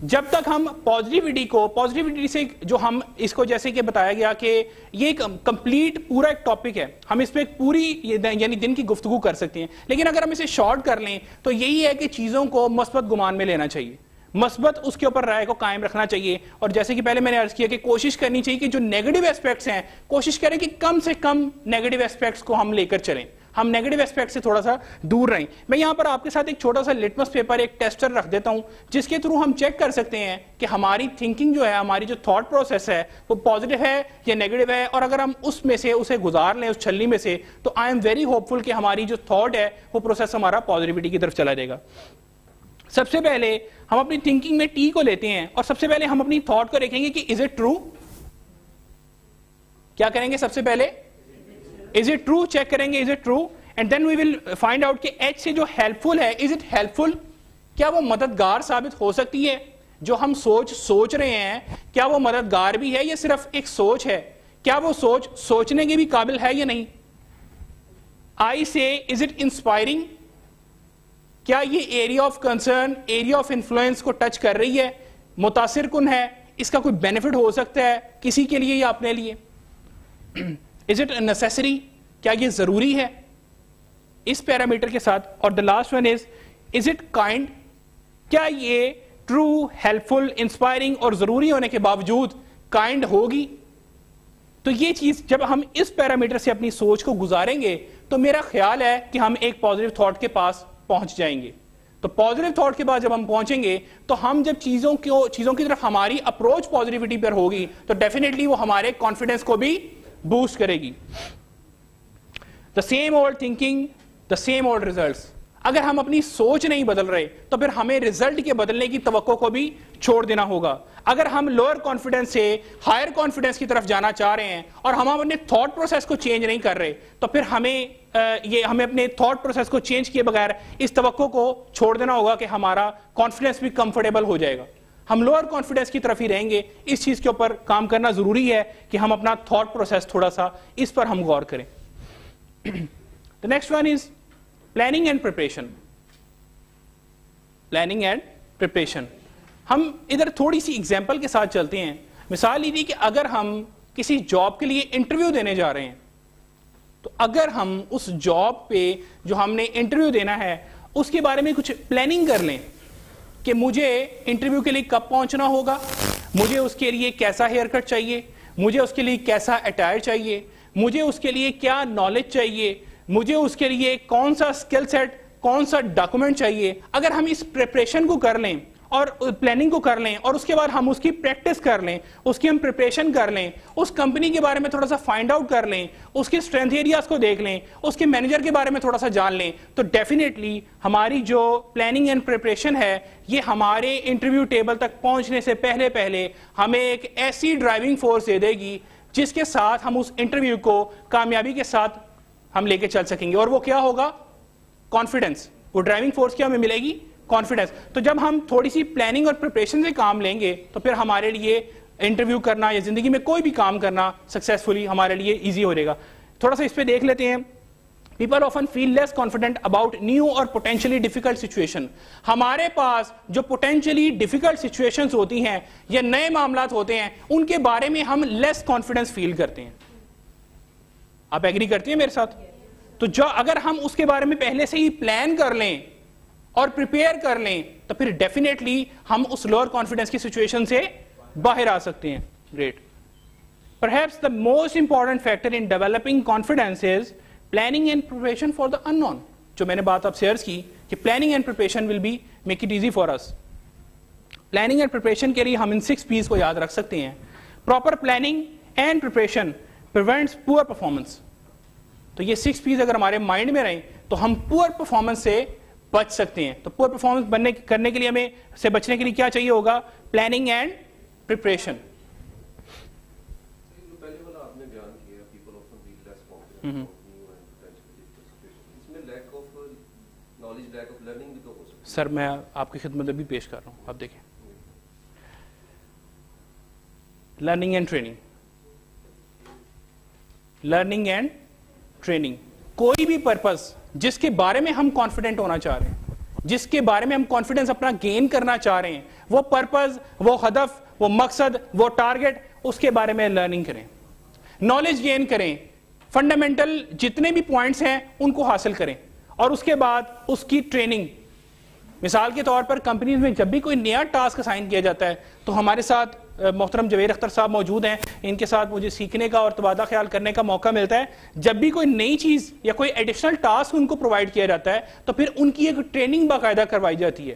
جب تک ہم پازیٹیوٹی سے جو ہم اس کو جیسے کہ بتایا گیا کہ یہ ایک کمپلیٹ پورا ایک ٹاپک ہے, ہم اس پہ ایک پوری یعنی دن کی گفتگو کر سکتے ہیں, لیکن اگر ہم اسے شارٹ کر لیں تو یہی ہے کہ چیزوں کو مثبت گمان میں لینا چاہیے, مثبت اس کے اوپر رائے کو قائم رکھنا چاہیے. اور جیسے کہ پہلے میں نے عرض کیا کہ کوشش کرنی چاہیے کہ جو نیگیٹو ایسپیکٹس ہیں کوشش کریں کہ کم سے کم نیگیٹو ایسپیکٹس کو ہم لے کر چلیں, ہم نیگیٹو ایسپیکٹ سے تھوڑا سا دور رہیں. میں یہاں پر آپ کے ساتھ ایک چھوٹا سا لٹمس پیپر, ایک ٹیسٹر رکھ دیتا ہوں جس کے تھرو ہم چیک کر سکتے ہیں کہ ہماری تھنکنگ جو ہے, ہماری جو تھاٹ پروسیس ہے وہ پازیٹیو ہے یا نیگیٹو ہے. اور اگر ہم اس میں سے اسے گزار لیں, اس چھلنی میں سے, تو آئی ایم ویری ہوپ فل کہ ہماری جو تھاٹ ہے وہ پروسیس ہمارا پازیٹیوٹی کی طرف چلا جائے گا. سب سے پہلے ہم اپنی تھنکنگ میں ٹی کو لیتے ہیں اور سب سے پہلے ہم اپنی تھاٹ کو دیکھیں گے کہ از اٹ ٹرو. کیا کریں گے سب سے پہلے؟ از اٹ ٹرو چیک کریں گے, is it true. And then we will find out کہ ایچ سے جو ہیلپ فل ہے, از اٹ ہیلپ فل, کیا وہ مددگار ثابت ہو سکتی ہے؟ جو ہم سوچ رہے ہیں کیا وہ مددگار بھی ہے یا صرف ایک سوچ ہے؟ کیا وہ سوچنے کے بھی قابل ہے یا نہیں؟ آئی سے از اٹ انسپائرنگ, کیا یہ area of concern, area of influence کو ٹچ کر رہی ہے, متاثر کن ہے, اس کا کوئی بینیفٹ ہو سکتا ہے کسی کے لیے یا اپنے لیے؟ از اٹ نیسیسری, کیا یہ ضروری ہے اس پیرامیٹر کے ساتھ؟ اور the last one is it kind, کیا یہ ٹرو, ہیلپ فل, انسپائرنگ اور ضروری ہونے کے باوجود کائنڈ ہوگی؟ تو یہ چیز جب ہم اس پیرامیٹر سے اپنی سوچ کو گزاریں گے تو میرا خیال ہے کہ ہم ایک پازیٹیو تھاٹ کے پاس پہنچ جائیں گے. تو پازیٹیو تھاٹ کے بعد جب ہم پہنچیں گے تو ہم جب چیزوں کی طرف ہماری اپروچ پازیٹیوٹی پر ہوگی تو ڈیفینیٹلی وہ ہمارے کانفیڈنس کو بھی بوسٹ کرے گی. The same old thinking, the same old results. اگر ہم اپنی سوچ نہیں بدل رہے تو پھر ہمیں رزلٹ کے بدلنے کی توقع کو بھی چھوڑ دینا ہوگا. اگر ہم لوور کانفیڈنس سے ہائر کانفیڈنس کی طرف جانا چاہ رہے ہیں اور ہم اپنے تھاٹ پروسیس کو چینج نہیں کر رہے تو پھر ہمیں اپنے تھاٹ پروسیس کو چینج کیے بغیر اس توقع کو چھوڑ دینا ہوگا کہ ہمارا کانفیڈنس بھی کمفرٹیبل ہو جائے گا. ہم لوور کانفیڈنس کی طرف ہی رہیں گے. اس چیز کے اوپر کام کرنا ضروری ہے کہ ہم اپنا تھاٹ پروسیس تھوڑا سا اس پر ہم غور کریں. The next one is planning and preparation. Planning and preparation. ہم ادھر تھوڑی سی ایگزامپل کے ساتھ چلتے ہیں. مثال لیجیے کہ اگر ہم کسی جاب کے لیے انٹرویو دینے جا رہے ہیں تو اگر ہم اس جاب پہ جو ہم نے انٹرویو دینا ہے اس کے بارے میں کچھ پلاننگ کر لیں کہ مجھے انٹرویو کے لیے کب پہنچنا ہوگا, مجھے اس کے لیے کیسا ہیئر کٹ چاہیے, مجھے اس کے لیے کیسا اٹائر چاہیے, مجھے اس کے لیے کیا نالج چاہیے, مجھے اس کے لیے کون سا اسکل سیٹ, کون سا ڈاکومنٹ چاہیے. اگر ہم اس پریپریشن کو کر لیں اور پلاننگ کو کر لیں اور اس کے بعد ہم اس کی پریکٹس کر لیں, اس کی ہم پریپریشن کر لیں, اس کمپنی کے بارے میں تھوڑا سا فائنڈ آؤٹ کر لیں, اس کے اسٹرینتھ ایریاز کو دیکھ لیں, اس کے مینیجر کے بارے میں تھوڑا سا جان لیں, تو ڈیفینیٹلی ہماری جو پلاننگ اینڈ پریپریشن ہے یہ ہمارے انٹرویو ٹیبل تک پہنچنے سے پہلے ہمیں ایک ایسی ڈرائیونگ فورس دے دے گی جس کے ساتھ ہم اس انٹرویو کو کامیابی کے ساتھ ہم لے کے چل سکیں گے. اور وہ کیا ہوگا؟ کانفیڈنس. وہ ڈرائیونگ فورس کیا ہمیں ملے گی؟ کانفیڈنس. تو جب ہم تھوڑی سی پلاننگ اور پریپریشن سے کام لیں گے تو پھر ہمارے لیے انٹرویو کرنا یا زندگی میں کوئی بھی کام کرنا سکسیسفلی ہمارے لیے ایزی ہو جائے گا. تھوڑا سا اس پہ دیکھ لیتے ہیں. People often feel less confident about new or potentially difficult situation. ہمارے پاس جو potentially difficult situations ہوتی ہیں یا نئے معاملات ہوتے ہیں ان کے بارے میں ہم less confidence feel کرتے ہیں. آپ ایگری کرتے ہیں میرے ساتھ؟ تو جو اگر ہم اس کے بارے میں پہلے سے ہی پلان کر لیں اور پریپیئر کر لیں تو پھر ڈیفینیٹلی ہم اس لوور کانفیڈنس کی سچویشن سے باہر آ سکتے ہیں. Great. Perhaps the most important factor in developing confidence is planning and preparation for the unknown. جو میں نے بات آپ سے عرض کی کہ planning and preparation will be make it easy for us. Planning and preparation کے لیے ہم ان 6 P's کو یاد رکھ سکتے ہیں. Proper planning and preparation prevents poor performance. تو یہ 6 P's اگر ہمارے مائنڈ میں رہیں تو ہم پور پرفارمنس سے بچ سکتے ہیں. تو پور پرفارمنس کرنے کے لیے ہمیں سے بچنے کے لیے کیا چاہیے ہوگا؟ Planning and preparation. سر میں آپ کی خدمت ابھی پیش کر رہا ہوں, آپ دیکھیں. Learning and training. Learning and training. کوئی بھی پرپز جس کے بارے میں ہم کانفیڈنٹ ہونا چاہ رہے ہیں, جس کے بارے میں ہم کانفیڈنس اپنا گین کرنا چاہ رہے ہیں, وہ پرپز, وہ ہدف, وہ مقصد, وہ ٹارگٹ, اس کے بارے میں لرننگ کریں, نالج گین کریں, فنڈامنٹل جتنے بھی پوائنٹس ہیں ان کو حاصل کریں اور اس کے بعد اس کی ٹریننگ. مثال کے طور پر کمپنیز میں جب بھی کوئی نیا ٹاسک اسائن کیا جاتا ہے تو ہمارے ساتھ محترم جاوید اختر صاحب موجود ہیں, ان کے ساتھ مجھے سیکھنے کا اور تبادلہ خیال کرنے کا موقع ملتا ہے. جب بھی کوئی نئی چیز یا کوئی ایڈیشنل ٹاسک ان کو پرووائڈ کیا جاتا ہے تو پھر ان کی ایک ٹریننگ باقاعدہ کروائی جاتی ہے,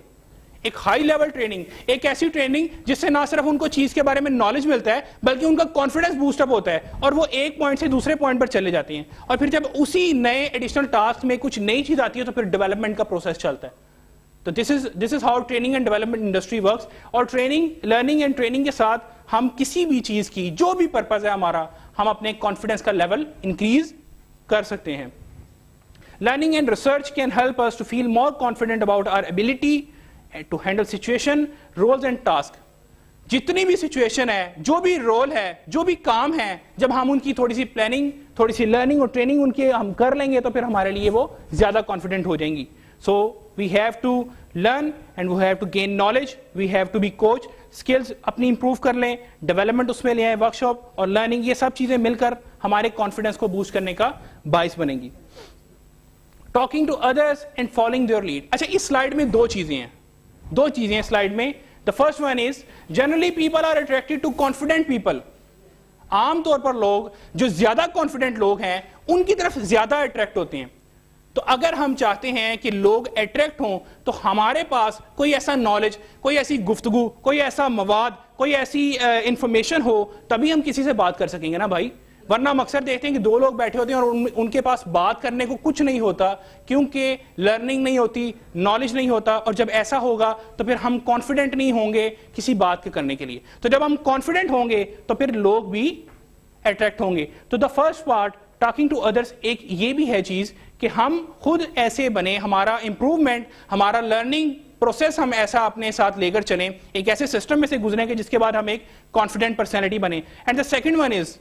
ایک ہائی لیول ٹریننگ, ایک ایسی ٹریننگ جس سے نہ صرف ان کو چیز کے بارے میں نالج ملتا ہے بلکہ ان کا کانفیڈنس بوسٹ اپ ہوتا ہے اور وہ ایک پوائنٹ سے دوسرے پوائنٹ پر چلے جاتے ہیں. اور پھر جب اسی نئے ایڈیشنل ٹاسک میں کچھ نئی چیز آتی ہے تو پھر ڈیولپمنٹ کا پروسیس چلتا ہے. تو this is how training and development industry works. اور ٹریننگ, لرننگ اینڈ ٹریننگ کے ساتھ ہم کسی بھی چیز کی جو بھی پرپز ہے ہمارا, ہم اپنے کانفیڈنس کا لیول انکریز کر سکتے ہیں. Learning and research can help us to feel more confident about our ability to handle situation, roles and task. جتنی بھی سچویشن ہے, جو بھی رول ہے, جو بھی کام ہے, جب ہم ان کی تھوڑی سی پلاننگ, تھوڑی سی لرننگ اور ٹریننگ ان کے ہم کر لیں گے تو پھر ہمارے لیے وہ زیادہ کانفیڈنٹ ہو جائیں گی. So we have to learn and we have to gain knowledge, we have to be coach, skills اپنی improve کر لیں, development اس میں لے آئیں, workshop اور learning, یہ سب چیزیں مل کر ہمارے confidence کو boost کرنے کا باعث بنیں گی. Talking to others and following their lead. اچھا اس سلائیڈ میں دو چیزیں ہیں سلائیڈ میں. The first one is generally people are attracted to confident people. عام طور پر لوگ جو زیادہ confident لوگ ہیں ان کی طرف زیادہ اٹریکٹ ہوتے ہیں. تو اگر ہم چاہتے ہیں کہ لوگ اٹریکٹ ہوں تو ہمارے پاس کوئی ایسا نالج, کوئی ایسی گفتگو, کوئی ایسا مواد, کوئی ایسی انفارمیشن ہو تبھی ہم کسی سے بات کر سکیں گے نا بھائی. ورنہ ہم اکثر دیکھتے ہیں کہ دو لوگ بیٹھے ہوتے ہیں اور ان کے پاس بات کرنے کو کچھ نہیں ہوتا کیونکہ لرننگ نہیں ہوتی, نالج نہیں ہوتا, اور جب ایسا ہوگا تو پھر ہم کانفیڈنٹ نہیں ہوں گے کسی بات کے کرنے کے لیے. تو جب ہم کانفیڈنٹ ہوں گے تو پھر لوگ بھی اٹریکٹ ہوں گے. تو the first part talking to others, ایک یہ بھی ہے چیز کہ ہم خود ایسے بنے, ہمارا امپروومنٹ, ہمارا لرننگ پروسیس ہم ایسا اپنے ساتھ لے کر چلیں, ایک ایسے سسٹم میں سے گزریں گے جس کے بعد ہم ایک کانفیڈنٹ پرسنالٹی بنے. And the second one is,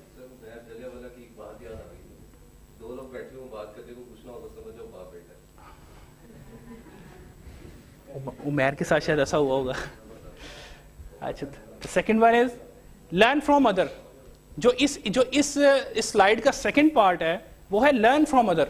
Umair کے ساتھ شاید ایسا ہوا ہوگا. اچھا, second one is learn from other. جو اس سلائیڈ کا سیکنڈ پارٹ ہے وہ ہے learn from other.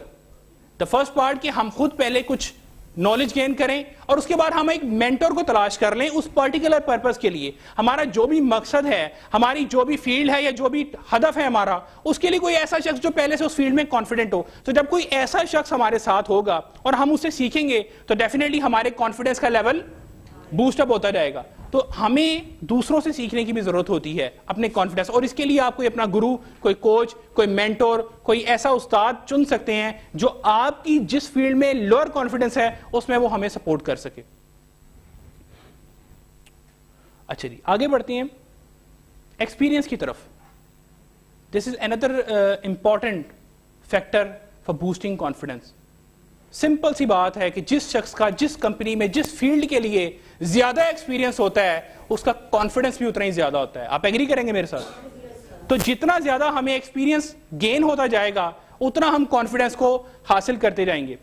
The first part کہ ہم خود پہلے کچھ نالج گین کریں اور اس کے بعد ہم ایک مینٹور کو تلاش کر لیں اس پرٹیکولر پرپز کے لیے. ہمارا جو بھی مقصد ہے, ہماری جو بھی فیلڈ ہے یا جو بھی ہدف ہے ہمارا, اس کے لیے کوئی ایسا شخص جو پہلے سے اس فیلڈ میں کانفیڈنٹ ہو. تو جب کوئی ایسا شخص ہمارے ساتھ ہوگا اور ہم اسے سیکھیں گے تو ڈیفینیٹلی ہمارے کانفیڈنس کا لیول بوسٹ اپ ہوتا جائے گا. تو ہمیں دوسروں سے سیکھنے کی بھی ضرورت ہوتی ہے اپنے کانفیڈنس, اور اس کے لیے آپ کوئی اپنا گرو, کوئی کوچ, کوئی مینٹور, کوئی ایسا استاد چن سکتے ہیں جو آپ کی جس فیلڈ میں لوور کانفیڈنس ہے اس میں وہ ہمیں سپورٹ کر سکے. اچھا جی, آگے بڑھتے ہیں ایکسپیرینس کی طرف. This is another important factor for boosting confidence. Simple سی بات ہے کہ جس شخص کا جس کمپنی میں جس فیلڈ کے لیے زیادہ ایکسپیرینس ہوتا ہے اس کا کانفیڈنس بھی اتنا ہی زیادہ ہوتا ہے. آپ ایگری کریں گے میرے ساتھ؟ تو جتنا زیادہ ہمیں ایکسپیرینس گین ہوتا جائے گا اتنا ہم کانفیڈنس کو حاصل کرتے جائیں گے.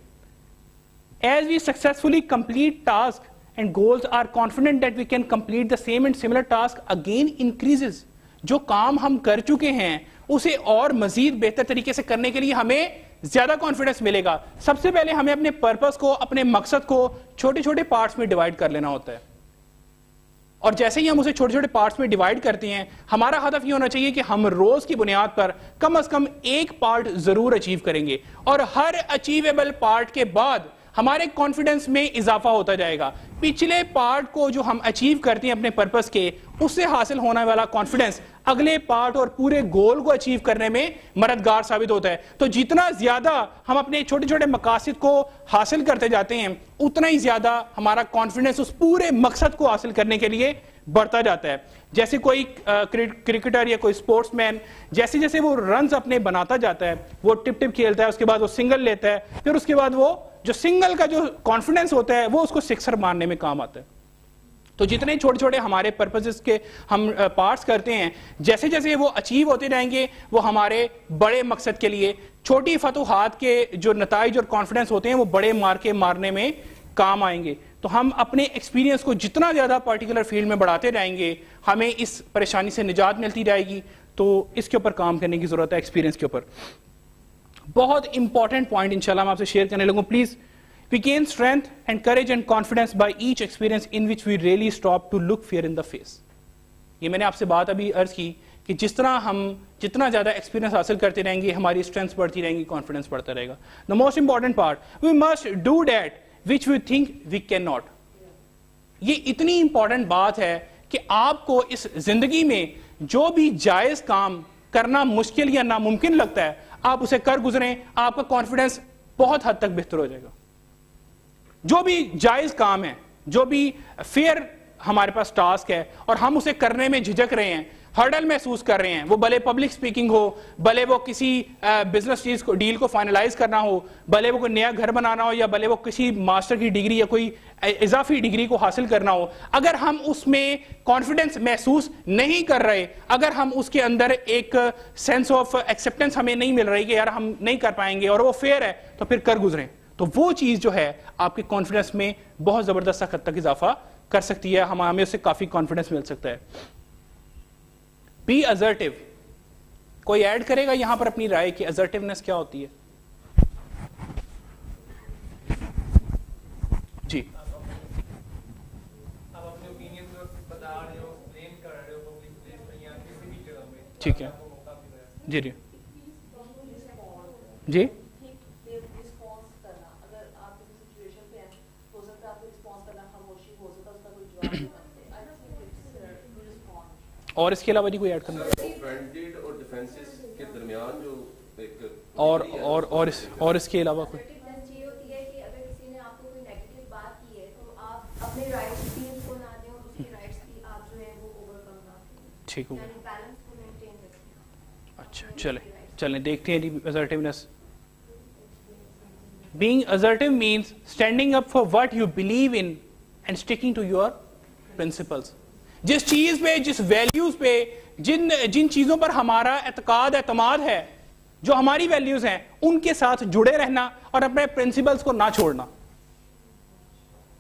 As we successfully complete task and goals are confident that we can complete the same and similar task again increases. جو کام ہم کر چکے ہیں اسے اور مزید بہتر طریقے سے کرنے کے لیے ہمیں زیادہ کانفیڈنس ملے گا. سب سے پہلے ہمیں اپنے پرپس کو, اپنے مقصد کو چھوٹے چھوٹے پارٹس میں ڈیوائڈ کر لینا ہوتا ہے, اور جیسے ہی ہم اسے چھوٹے چھوٹے پارٹس میں ڈیوائڈ کرتے ہیں ہمارا ہدف یہ ہونا چاہیے کہ ہم روز کی بنیاد پر کم از کم ایک پارٹ ضرور اچیو کریں گے, اور ہر اچیویبل پارٹ کے بعد ہمارے کانفیڈنس میں اضافہ ہوتا جائے گا. پچھلے پارٹ کو جو ہم اچیو کرتے ہیں اپنے پرپس کے, اس سے حاصل ہونے والا کانفیڈنس اگلے پارٹ اور پورے گول کو اچیو کرنے میں مددگار ثابت ہوتا ہے. تو جتنا زیادہ ہم اپنے چھوٹے چھوٹے مقاصد کو حاصل کرتے جاتے ہیں اتنا ہی زیادہ ہمارا کانفیڈنس اس پورے مقصد کو حاصل کرنے کے لیے بڑھتا جاتا ہے. جیسے کوئی کرکٹر یا کوئی سپورٹس مین جیسے جیسے وہ رنز اپنے بناتا جاتا ہے, وہ ٹپ ٹپ کھیلتا ہے, اس کے بعد وہ سنگل لیتا ہے, پھر اس کے بعد وہ جو سنگل کا جو کانفیڈنس ہوتا ہے وہ اس کو سکسر مارنے میں کام آتا ہے. تو جتنے چھوٹے چھوٹے ہمارے پرپسز کے ہم پارٹس کرتے ہیں, جیسے جیسے وہ اچیو ہوتے جائیں گے وہ ہمارے بڑے مقصد کے لیے, چھوٹی فتوحات کے جو نتائج اور کانفیڈنس ہوتے ہیں وہ بڑے مارکے مارنے میں کام آئیں گے. تو ہم اپنے ایکسپیرینس کو جتنا زیادہ پرٹیکولر فیلڈ میں بڑھاتے جائیں گے ہمیں اس پریشانی سے نجات ملتی جائے گی. تو اس کے اوپر کام کرنے کی ضرورت ہے, ایکسپیرینس کے اوپر. بہت امپورٹنٹ پوائنٹ انشاءاللہ میں آپ سے شیئر کرنے لگوں. Please, we gain strength and courage and confidence by each experience in which we really stop to look fear in the face. یہ میں نے آپ سے بات ابھی عرض کی کہ جس طرح ہم جتنا زیادہ ایکسپیرینس حاصل کرتے رہیں گے ہماری اسٹرینتھ بڑھتی رہیں گی, کانفیڈنس بڑھتا رہے گا. The most important part, we must do that which we think we cannot. یہ اتنی امپورٹنٹ بات ہے کہ آپ کو اس زندگی میں جو بھی جائز کام کرنا مشکل یا ناممکن لگتا ہے آپ اسے کر گزریں, آپ کا کانفیڈنس بہت حد تک بہتر ہو جائے گا. جو بھی جائز کام ہے, جو بھی فیئر ہمارے پاس ٹاسک ہے اور ہم اسے کرنے میں جھجک رہے ہیں, ہرڈل محسوس کر رہے ہیں, وہ بھلے پبلک سپیکنگ ہو, بھلے وہ کسی بزنس چیز کو ڈیل کو فائنلائز کرنا ہو, بھلے وہ کوئی نیا گھر بنانا ہو, یا بھلے وہ کسی ماسٹر کی ڈگری یا کوئی اضافی ڈگری کو حاصل کرنا ہو, اگر ہم اس میں کانفیڈنس محسوس نہیں کر رہے, اگر ہم اس کے اندر ایک سینس آف ایکسیپٹنس ہمیں نہیں مل رہی کہ یار ہم نہیں کر پائیں گے اور وہ فیئر ہے, تو پھر کر گزریں. تو وہ چیز جو ہے آپ کے کانفیڈنس میں بہت زبردست حد تک اضافہ کر سکتی ہے, ہمیں اس سے کافی کانفیڈنس مل سکتا ہے. Be assertive. کوئی ایڈ کرے گا یہاں پر اپنی رائے کہ assertiveness کیا ہوتی ہے؟ جی, ٹھیک ہے, جی جی جی اور اس کے علاوہ کوئی ایڈ کرنا؟ فرنٹڈ اور ڈیفینسز کے درمیان اور اس کے علاوہ کوئی یہ ہوتی ہے کہ اگر کسی نے آپ کو کوئی نیگیٹو بات کی ہے تو آپ اپنے رائٹس بھی اس کو نہ دیں اور اس کے رائٹس بھی آپ جو ہے وہ اوور کم نہ کریں. ٹھیک ہوگا. یعنی بیلنس کو مینٹین رکھیں. اچھا چلیں دیکھتے ہیں assertiveness. Being assertive means standing up for what you believe in and sticking to your principles. جس چیز پہ, جس ویلیوز پہ, جن چیزوں پر ہمارا اعتقاد اعتماد ہے, جو ہماری ویلیوز ہیں, ان کے ساتھ جڑے رہنا اور اپنے پرنسپلز کو نہ چھوڑنا.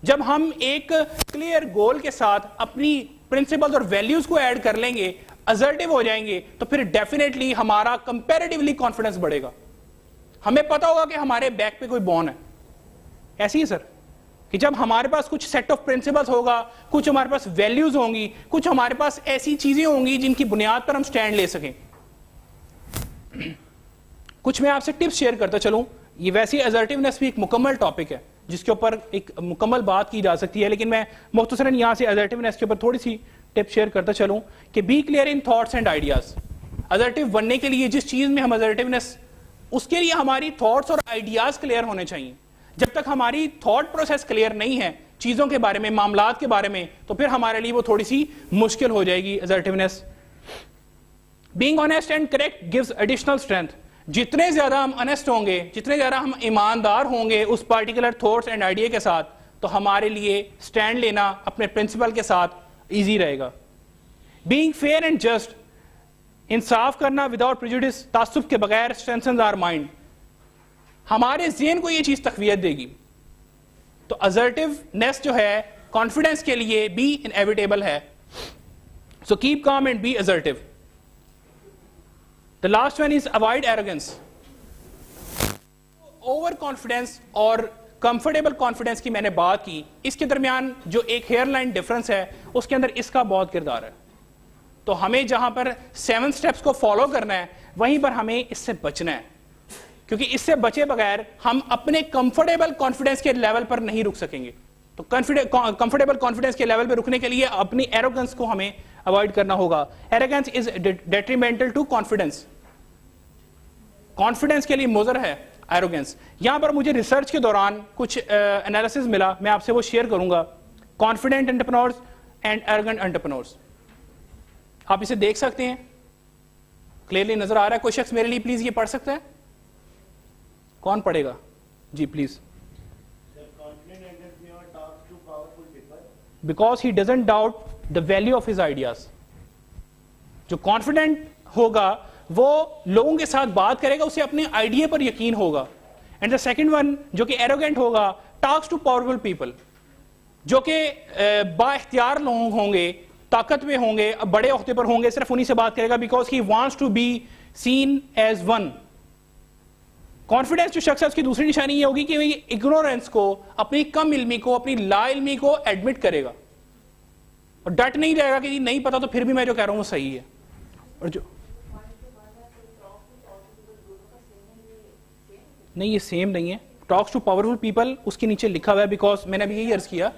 جب ہم ایک کلیئر گول کے ساتھ اپنی پرنسپلز اور ویلیوز کو ایڈ کر لیں گے, assertive ہو جائیں گے, تو پھر ڈیفینیٹلی ہمارا کمپیریٹیولی کانفیڈنس بڑھے گا. ہمیں پتا ہوگا کہ ہمارے بیک پہ کوئی بون ہے. ایسی ہے سر کہ جب ہمارے پاس کچھ سیٹ آف پرنسپلز ہوگا, کچھ ہمارے پاس ویلیوز ہوں گی, کچھ ہمارے پاس ایسی چیزیں ہوں گی جن کی بنیاد پر ہم سٹینڈ لے سکیں. کچھ میں آپ سے ٹپس شیئر کرتا چلوں. یہ ویسی assertiveness بھی ایک مکمل ٹاپک ہے جس کے اوپر ایک مکمل بات کی جا سکتی ہے, لیکن میں مختصراً یہاں سے assertiveness کے اوپر تھوڑی سی ٹپ شیئر کرتا چلوں کہ be clear in thoughts and ideas. assertive بننے کے لیے جس چیز میں ہم assertiveness, اس کے لیے ہماری تھاٹس اور آئیڈیاز کلیئر ہونے چاہیے. جب تک ہماری تھاٹ پروسیس کلیئر نہیں ہے چیزوں کے بارے میں, معاملات کے بارے میں, تو پھر ہمارے لیے وہ تھوڑی سی مشکل ہو جائے گی assertiveness. Being honest and correct gives additional strength. جتنے زیادہ ہم honest ہوں گے, جتنے زیادہ ہم ایماندار ہوں گے اس پارٹیکولر تھاٹس اینڈ آئیڈیا کے ساتھ, تو ہمارے لیے سٹینڈ لینا اپنے پرنسپل کے ساتھ ایزی رہے گا. Being fair and just, انصاف کرنا وداؤٹ پریجوڈس, تعصب کے بغیر, strengthens our mind. ہمارے ذہن کو یہ چیز تقویت دے گی. تو assertiveness جو ہے کانفیڈنس کے لیے بھی inevitable ہے. So keep calm and be assertive. The last one is avoid arrogance. Over confidence اور comfortable confidence کی میں نے بات کی, اس کے درمیان جو ایک ہیئر لائن ڈفرنس ہے اس کے اندر اس کا بہت کردار ہے. تو ہمیں جہاں پر 7 سٹیپس کو فالو کرنا ہے وہیں پر ہمیں اس سے بچنا ہے, کیونکہ اس سے بچے بغیر ہم اپنے کمفرٹیبل کانفیڈنس کے لیول پر نہیں رک سکیں گے. تو کمفرٹیبل کانفیڈنس کے لیول پہ رکنے کے لیے اپنی ایروگنس کو ہمیں اوائڈ کرنا ہوگا. Arrogance is detrimental to confidence. Confidence کے لیے مضر ہے ایروگنس. یہاں پر مجھے ریسرچ کے دوران کچھ انالیسز ملا, میں آپ سے وہ شیئر کروں گا. Confident entrepreneurs and arrogant entrepreneurs. آپ اسے دیکھ سکتے ہیں, کلیئرلی نظر آ رہا ہے. کوئی شخص میرے لیے پلیز یہ پڑھ سکتا ہے؟ کون پڑھے گا جی please? Because he doesn't doubt the value of his ideas. جو کانفیڈنٹ ہوگا وہ لوگوں کے ساتھ بات کرے گا, اسے اپنے آئیڈیا پر یقین ہوگا. اینڈ دا سیکنڈ ون جو کہ ایروگینٹ ہوگا, ٹاکس ٹو پاورفل پیپل, جو کہ با اختیار لوگ ہوں گے, طاقت میں ہوں گے, بڑے عہدے پر ہوں گے, صرف انہی سے بات کرے گا because he wants to be seen as one. Confidence جو شخص ہے اس کی دوسری نشانی یہ ہوگی کہ وہ اگنورینس کو, اپنی کم علمی کو, اپنی لا علمی کو ایڈمٹ کرے گا اور ڈٹ نہیں رہے گا کہ نہیں پتا تو پھر بھی میں جو کہہ رہا ہوں وہ صحیح ہے. اور جو نہیں, یہ سیم نہیں ہے. ٹاکس ٹو پاورفل پیپل اس کے نیچے لکھا ہوا ہے بیکاز میں نے ابھی یہی عرض کیا,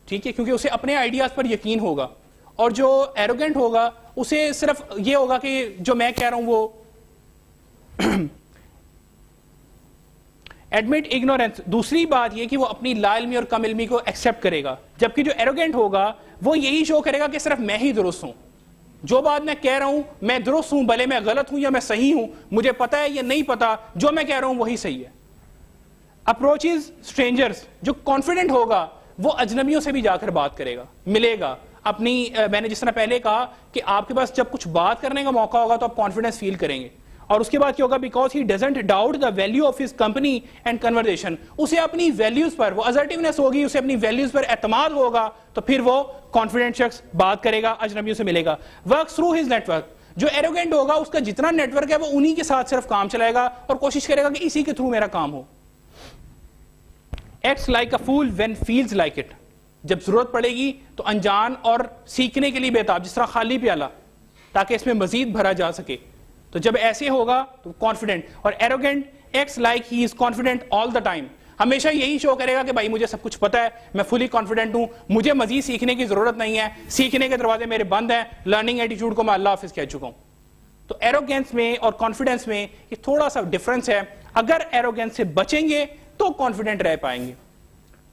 ٹھیک ہے, کیونکہ اسے اپنے آئیڈیاز پر یقین ہوگا. اور جو ایروگینٹ ہوگا اسے صرف یہ ہوگا کہ جو میں کہہ رہا ہوں وہ ایڈمٹ اگنورینس. دوسری بات یہ کہ وہ اپنی لا علمی اور کم علمی کو ایکسپٹ کرے گا, جبکہ جو ایروگینٹ ہوگا وہ یہی شو کرے گا کہ صرف میں ہی درست ہوں, جو بات میں کہہ رہا ہوں میں درست ہوں, بھلے میں غلط ہوں یا میں صحیح ہوں, مجھے پتا ہے یا نہیں پتا, جو میں کہہ رہا ہوں وہی صحیح ہے. اپروچز اسٹرینجرز, جو کانفیڈنٹ ہوگا وہ اجنبیوں سے بھی جا کر بات کرے گا, ملے گا اپنی, میں نے جس طرح پہلے کہا کہ آپ کے پاس جب کچھ بات کرنے کا موقع ہوگا تو آپ کانفیڈنس فیل کریں گے. اور اس کے بعد کیا ہوگا, because he doesn't doubt the value of his company and conversation, اسے اپنی ویلیوز پر, وہ assertiveness ہوگی, اسے اپنی ویلیوز پر اعتماد ہوگا, تو پھر وہ کانفیڈنٹ شخص بات کرے گا, اجنبیوں سے ملے گا. Work through his network, جو ایروگینٹ ہوگا اس کا جتنا نیٹ ورک ہے وہ انہی کے ساتھ صرف کام چلائے گا اور کوشش کرے گا کہ اسی کے تھرو میرا کام ہو. Acts like a fool when feels like it, جب ضرورت پڑے گی تو انجان اور سیکھنے کے لیے بےتاب, جس طرح خالی پیالہ, تاکہ اس میں مزید بھرا جا سکے. تو جب ایسے ہوگا تو کانفیڈنٹ. اور arrogant acts like he is confident all the time, ہمیشہ یہی شو کرے گا کہ بھائی مجھے سب کچھ پتا ہے, میں فلی کانفیڈنٹ ہوں, مجھے مزید سیکھنے کی ضرورت نہیں ہے, سیکھنے کے دروازے میرے بند ہیں, لرننگ ایٹیٹیوڈ کو میں اللہ حافظ کہہ چکا ہوں. تو ایروگینس میں اور کانفیڈنس میں یہ تھوڑا سا ڈفرنس ہے. اگر ایروگینس سے بچیں گے تو کانفیڈنٹ رہ پائیں گے.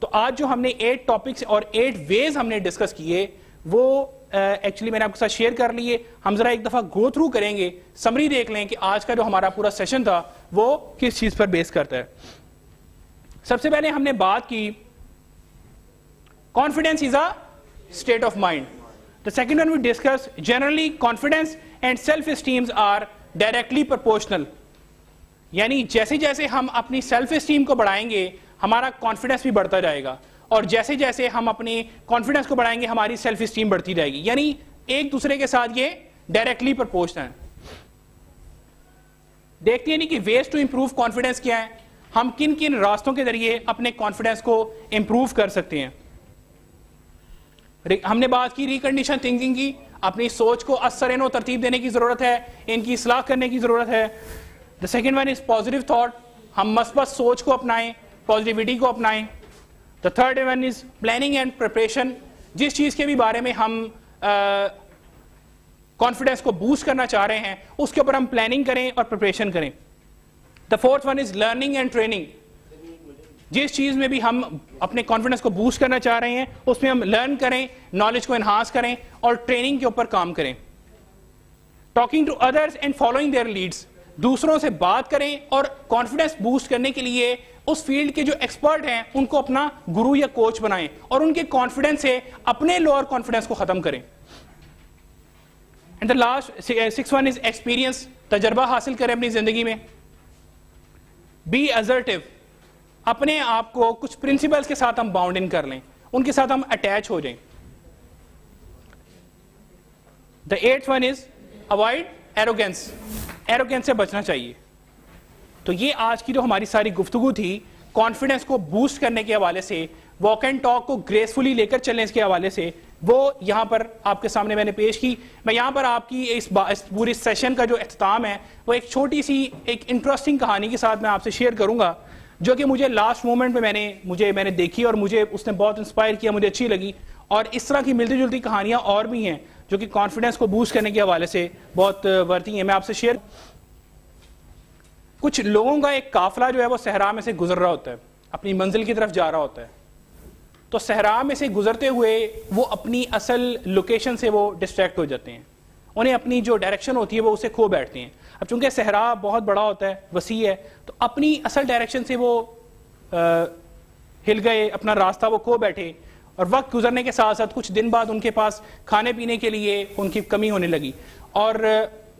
تو آج جو ہم نے 8 ٹاپکس اور 8 ویز ہم نے ڈسکس کیے وہ ایکچولی میں نے آپ کے ساتھ شیئر کر لیے. ہم ذرا ایک دفعہ گو تھرو کریں گے, سمری دیکھ لیں کہ آج کا جو ہمارا پورا سیشن تھا وہ کس چیز پر بیس کرتا ہے. سب سے پہلے ہم نے بات کی confidence is a state of mind. The second one we discussed, generally confidence and self-esteem are directly proportional. یعنی جیسے جیسے ہم اپنی سیلف اسٹیم کو بڑھائیں گے ہمارا کانفیڈنس بھی بڑھتا جائے گا, اور جیسے جیسے ہم اپنی کانفیڈنس کو بڑھائیں گے ہماری سیلف اسٹیم بڑھتی جائے گی. یعنی ایک دوسرے کے ساتھ یہ ڈائریکٹلی پرپورشنل ہے. دیکھتے ہیں نہیں کہ ویز ٹو امپروو کانفیڈنس کیا ہے, ہم کن کن راستوں کے ذریعے اپنے کانفیڈنس کو امپروو کر سکتے ہیں. ہم نے بات کی ریکنڈیشن تھنکنگ کی, اپنی سوچ کو اثر و ترتیب دینے کی ضرورت ہے, ان کی اصلاح کرنے کی ضرورت ہے. The second one is positive thought, ہم مثبت سوچ کو اپنائیں, پازیٹیوٹی کو اپنائیں. The third one is planning and preparation, جس چیز کے بھی بارے میں ہم کانفیڈنس کو بوسٹ کرنا چاہ رہے ہیں اس کے اوپر ہم پلاننگ کریں اور پریپریشن کریں. The fourth one is learning and training, جس چیز میں بھی ہم اپنے کانفیڈنس کو بوسٹ کرنا چاہ رہے ہیں اس میں ہم لرن کریں, نالج کو انہانس کریں اور ٹریننگ کے اوپر کام کریں. Talking to others and following their leads, دوسروں سے بات کریں اور کانفیڈنس بوسٹ کرنے کے لیے اس فیلڈ کے جو ایکسپرٹ ہیں ان کو اپنا گرو یا کوچ بنائیں اور ان کے کانفیڈنس سے اپنے لوور کانفیڈنس کو ختم کریں. And the last six one is experience, تجربہ حاصل کریں اپنی زندگی میں. بی assertive, اپنے آپ کو کچھ پرنسپلس کے ساتھ ہم باؤنڈ ان کر لیں, ان کے ساتھ ہم اٹیچ ہو جائیں. The eighth one is avoid arrogance, arrogance سے بچنا چاہیے. تو یہ آج کی جو ہماری ساری گفتگو تھی کانفیڈنس کو بوسٹ کرنے کے حوالے سے, واک اینڈ ٹاک کو گریسفلی لے کر چلنے کے حوالے سے, وہ یہاں پر آپ کے سامنے میں نے پیش کی. میں یہاں پر آپ کی اس پوری سیشن کا جو اختتام ہے وہ ایک چھوٹی سی ایک انٹرسٹنگ کہانی کے ساتھ میں آپ سے شیئر کروں گا, جو کہ مجھے لاسٹ مومنٹ میں میں نے دیکھی اور مجھے اس نے بہت انسپائر کیا, مجھے اچھی لگی. اور اس طرح کی ملتی جلتی کہانیاں اور بھی ہیں جو کہ کانفیڈنس کو بوسٹ کرنے کے حوالے سے بہت ورتی ہیں. میں آپ سے شیئر, کچھ لوگوں کا ایک قافلہ جو ہے وہ صحرا میں سے گزر رہا ہوتا ہے, اپنی منزل کی طرف جا رہا ہوتا ہے. تو صحرا میں سے گزرتے ہوئے وہ اپنی اصل لوکیشن سے وہ ڈسٹریکٹ ہو جاتے ہیں, انہیں اپنی جو ڈائریکشن ہوتی ہے وہ اسے کھو بیٹھتے ہیں. اب چونکہ صحرا بہت بڑا ہوتا ہے, وسیع ہے, تو اپنی اصل ڈائریکشن سے وہ ہل گئے, اپنا راستہ وہ کھو بیٹھے. اور وقت گزرنے کے ساتھ ساتھ کچھ دن بعد ان کے پاس کھانے پینے کے لیے ان کی کمی ہونے لگی, اور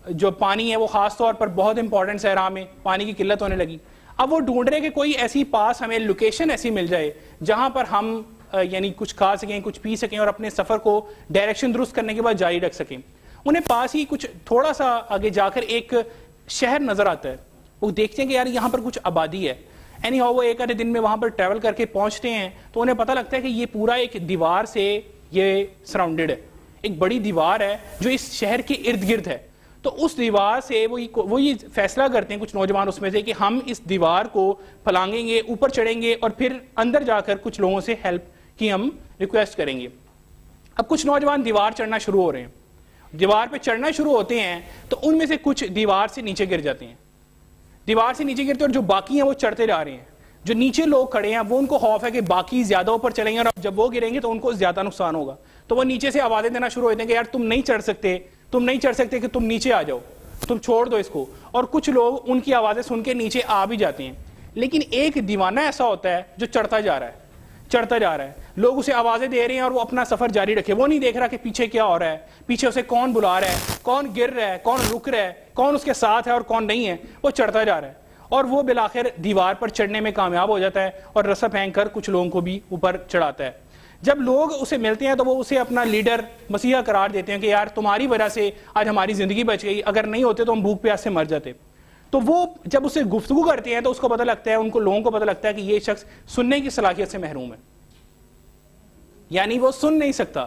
جو پانی ہے وہ خاص طور پر بہت امپورٹنٹ صحرا میں پانی کی قلت ہونے لگی. اب وہ ڈھونڈ رہے کہ کوئی ایسی پاس ہمیں لوکیشن ایسی مل جائے جہاں پر ہم یعنی کچھ کھا سکیں, کچھ پی سکیں اور اپنے سفر کو ڈائریکشن درست کرنے کے بعد جاری رکھ سکیں. انہیں پاس ہی کچھ تھوڑا سا آگے جا کر ایک شہر نظر آتا ہے. وہ دیکھتے ہیں کہ یار یہاں پر کچھ آبادی ہے. اینی ہاؤ وہ ایک آدھے دن میں وہاں پر ٹریول کر کے پہنچتے ہیں تو انہیں پتہ لگتا ہے کہ یہ پورا ایک دیوار سے یہ سراؤنڈڈ ہے, ایک بڑی دیوار ہے جو اس شہر کے ارد گرد ہے. تو اس دیوار سے وہ یہ فیصلہ کرتے ہیں کچھ نوجوان اس میں سے کہ ہم اس دیوار کو پھلانگیں گے, اوپر چڑھیں گے اور پھر اندر جا کر کچھ لوگوں سے ہیلپ کی ہم ریکویسٹ کریں گے. اب کچھ نوجوان دیوار چڑھنا شروع ہو رہے ہیں, دیوار پہ چڑھنا شروع ہوتے ہیں تو ان میں سے کچھ دیوار سے نیچے گر جاتے ہیں, دیوار سے نیچے گرتے اور جو باقی ہیں وہ چڑھتے جا رہے ہیں. جو نیچے لوگ کھڑے ہیں وہ ان کو خوف ہے کہ باقی زیادہ اوپر چلیں گے اور جب وہ گریں گے تو ان کو زیادہ نقصان ہوگا. تو وہ نیچے سے آوازیں دینا شروع ہوتے ہیں کہ یار تم نہیں چڑھ سکتے کہ تم نیچے آ جاؤ, تم چھوڑ دو اس کو. اور کچھ لوگ ان کی آوازیں سن کے نیچے آ بھی جاتے ہیں. لیکن ایک دیوانہ ایسا ہوتا ہے جو چڑھتا جا رہا ہے, لوگ اسے آوازیں دے رہے ہیں اور وہ اپنا سفر جاری رکھے. وہ نہیں دیکھ رہا کہ پیچھے کیا ہو رہا ہے, پیچھے اسے کون بلا رہا ہے, کون گر رہا ہے, کون رک رہا ہے, کون اس کے ساتھ ہے اور کون نہیں ہے. وہ چڑھتا جا رہا ہے اور وہ بالآخر دیوار پر چڑھنے میں کامیاب ہو جاتا ہے اور رسا پھینک کر کچھ لوگوں کو بھی اوپر چڑھاتا ہے. جب لوگ اسے ملتے ہیں تو وہ اسے اپنا لیڈر مسیحا قرار دیتے ہیں کہ یار تمہاری وجہ سے آج ہماری زندگی بچ گئی, اگر نہیں ہوتے تو ہم بھوک پیاس سے مر جاتے. تو وہ جب اسے گفتگو کرتے ہیں تو اس کو پتہ لگتا ہے, ان کو لوگوں کو پتہ لگتا ہے کہ یہ شخص سننے کی صلاحیت سے محروم ہے, یعنی وہ سن نہیں سکتا.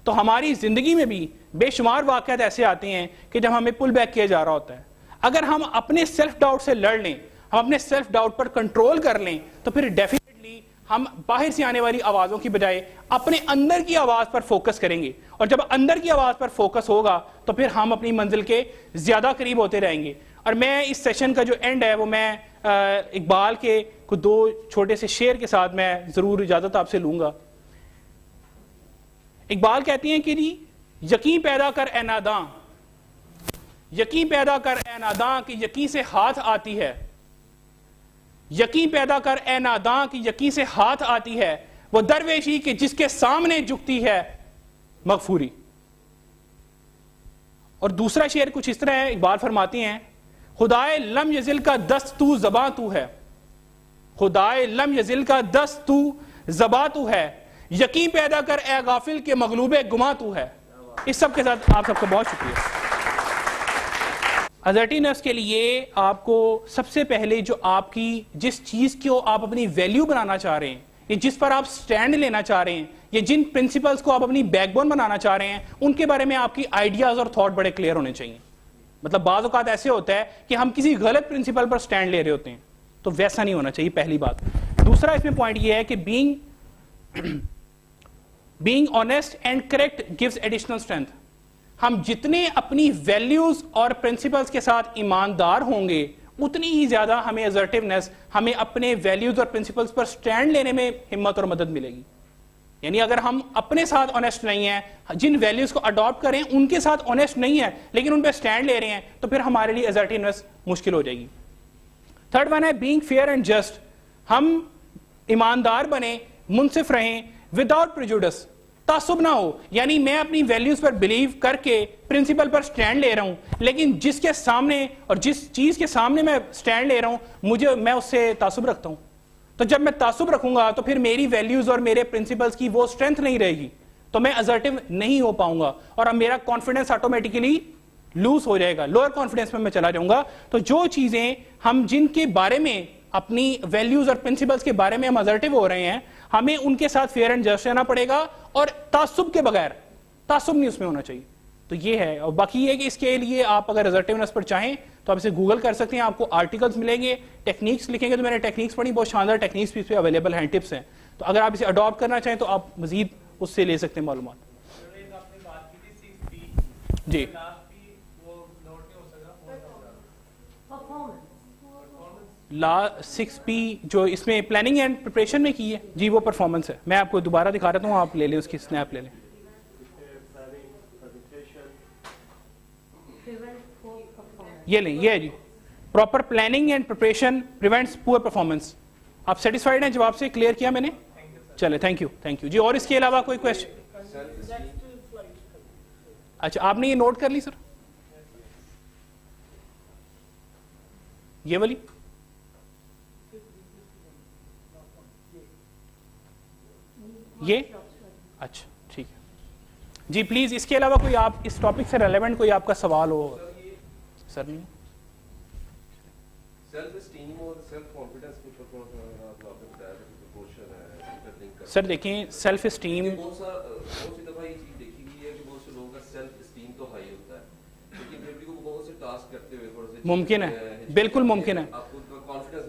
تو ہماری زندگی میں بھی بے شمار واقعات ایسے آتے ہیں کہ جب ہمیں پل بیک کیا جا رہا ہوتا ہے. اگر ہم اپنے سیلف ڈاؤٹ سے لڑ لیں, ہم اپنے سیلف ڈاؤٹ پر کنٹرول کر لیں تو پھر ڈیفینیٹلی ہم باہر سے آنے والی آوازوں کی بجائے اپنے اندر کی آواز پر فوکس کریں گے, اور جب اندر کی آواز پر فوکس ہوگا تو پھر ہم اپنی منزل کے زیادہ قریب ہوتے رہیں گے. اور میں اس سیشن کا جو اینڈ ہے وہ میں اقبال کے کو 2 چھوٹے سے شعر کے ساتھ میں ضرور اجازت آپ سے لوں گا. اقبال کہتی ہیں کہ جی یقین پیدا کر اے ناداں, یقین پیدا کر اے ناداں کہ یقین سے ہاتھ آتی ہے, یقین پیدا کر اے ناداں کہ یقین سے ہاتھ آتی ہے, وہ درویشی کہ جس کے سامنے جھکتی ہے مغفوری. اور دوسرا شعر کچھ اس طرح ہے, اقبال فرماتی ہیں خدائے لم یزل کا دست تو زباں تو ہے, خدائے لم یزل کا دست تو زباں تو ہے, یقین پیدا کر اے غافل کے مغلوب گماں تو ہے. اس سب کے ساتھ آپ سب کو بہت شکریہ. assertiveness کے لیے آپ کو سب سے پہلے جو آپ کی جس چیز کو آپ اپنی ویلیو بنانا چاہ رہے ہیں, یا جس پر آپ سٹینڈ لینا چاہ رہے ہیں, یا جن پرنسپلز کو آپ اپنی بیک بون بنانا چاہ رہے ہیں, ان کے بارے میں آپ کی آئیڈیاز اور تھاٹ بڑے کلیئر ہونے چاہیے. مطلب بعض اوقات ایسے ہوتا ہے کہ ہم کسی غلط پرنسپل پر سٹینڈ لے رہے ہوتے ہیں, تو ویسا نہیں ہونا چاہیے, پہلی بات. دوسرا اس میں پوائنٹ یہ ہے کہ being honest and correct gives additional strength. ہم جتنے اپنی ویلیوز اور پرنسپلز کے ساتھ ایماندار ہوں گے اتنی ہی زیادہ ہمیں assertiveness, ہمیں اپنے ویلیوز اور پرنسپلز پر سٹینڈ لینے میں ہمت اور مدد ملے گی. یعنی اگر ہم اپنے ساتھ آنیسٹ نہیں ہیں, جن ویلیوز کو اڈاپٹ کریں ان کے ساتھ آنیسٹ نہیں ہے لیکن ان پہ سٹینڈ لے رہے ہیں, تو پھر ہمارے لیے assertiveness مشکل ہو جائے گی. تھرڈ ون ہے being fair and just. ہم ایماندار بنیں, منصف رہیں وداؤٹ prejudice, تعصب نہ ہو. یعنی میں اپنی ویلیوز پر بلیو کر کے پرنسپل پر سٹینڈ لے رہا ہوں, لیکن جس کے سامنے اور جس چیز کے سامنے میں سٹینڈ لے رہا ہوں میں اس سے تعصب رکھتا ہوں. تو جب میں تعصب رکھوں گا تو پھر میری ویلیوز اور میرے پرنسپلز کی وہ اسٹرینتھ نہیں رہے گی, تو میں assertive نہیں ہو پاؤں گا, اور اب میرا کانفیڈنس آٹومیٹیکلی لوز ہو جائے گا, لوور کانفیڈنس میں چلا جاؤں گا. تو جو چیزیں ہم جن کے بارے میں اپنی ویلیوز اور پرنسپلز کے بارے میں ہم assertive ہو رہے ہیں, ہمیں ان کے ساتھ فیئر اینڈ جسٹ رہنا پڑے گا, اور تعصب کے بغیر, تعصب نہیں اس میں ہونا چاہیے. تو یہ ہے. اور باقی یہ کہ اس کے لیے آپ اگر assertiveness پر چاہیں تو آپ اسے گوگل کر سکتے ہیں, آپ کو آرٹیکلز ملیں گے, ٹیکنیکس لکھیں گے, تو میں نے ٹیکنیکس پڑھی, بہت شاندار ٹیکنیکس بھی اس پہ اویلیبل ہیں, ٹپس ہیں. تو اگر آپ اسے اڈاپٹ کرنا چاہیں تو آپ مزید اس سے لے سکتے ہیں معلومات. جی لا 6P جو اس میں پلاننگ اینڈ پریپریشن میں کی ہے, جی وہ پرفارمنس ہے. میں آپ کو دوبارہ دکھا رہتا ہوں, آپ لے لیں اس کی سنیپ لے لیں. یہ لیں, یہ ہے جی proper planning and preparation prevents poor performance. آپ سیٹسفائیڈ ہیں جواب سے؟ کلیئر کیا میں نے؟ چلے تھینک یو, تھینک یو جی. اور اس کے علاوہ کوئی کوشچن؟ اچھا آپ نے یہ نوٹ کر لی سر, یہ والی؟ یہ اچھا ٹھیک ہے جی. پلیز اس کے علاوہ کوئی آپ اس ٹاپک سے ریلیونٹ کوئی آپ کا سوال ہو سر؟ نہیں سر دیکھیں سیلف اسٹیم ممکن ہے, بالکل ممکن ہے.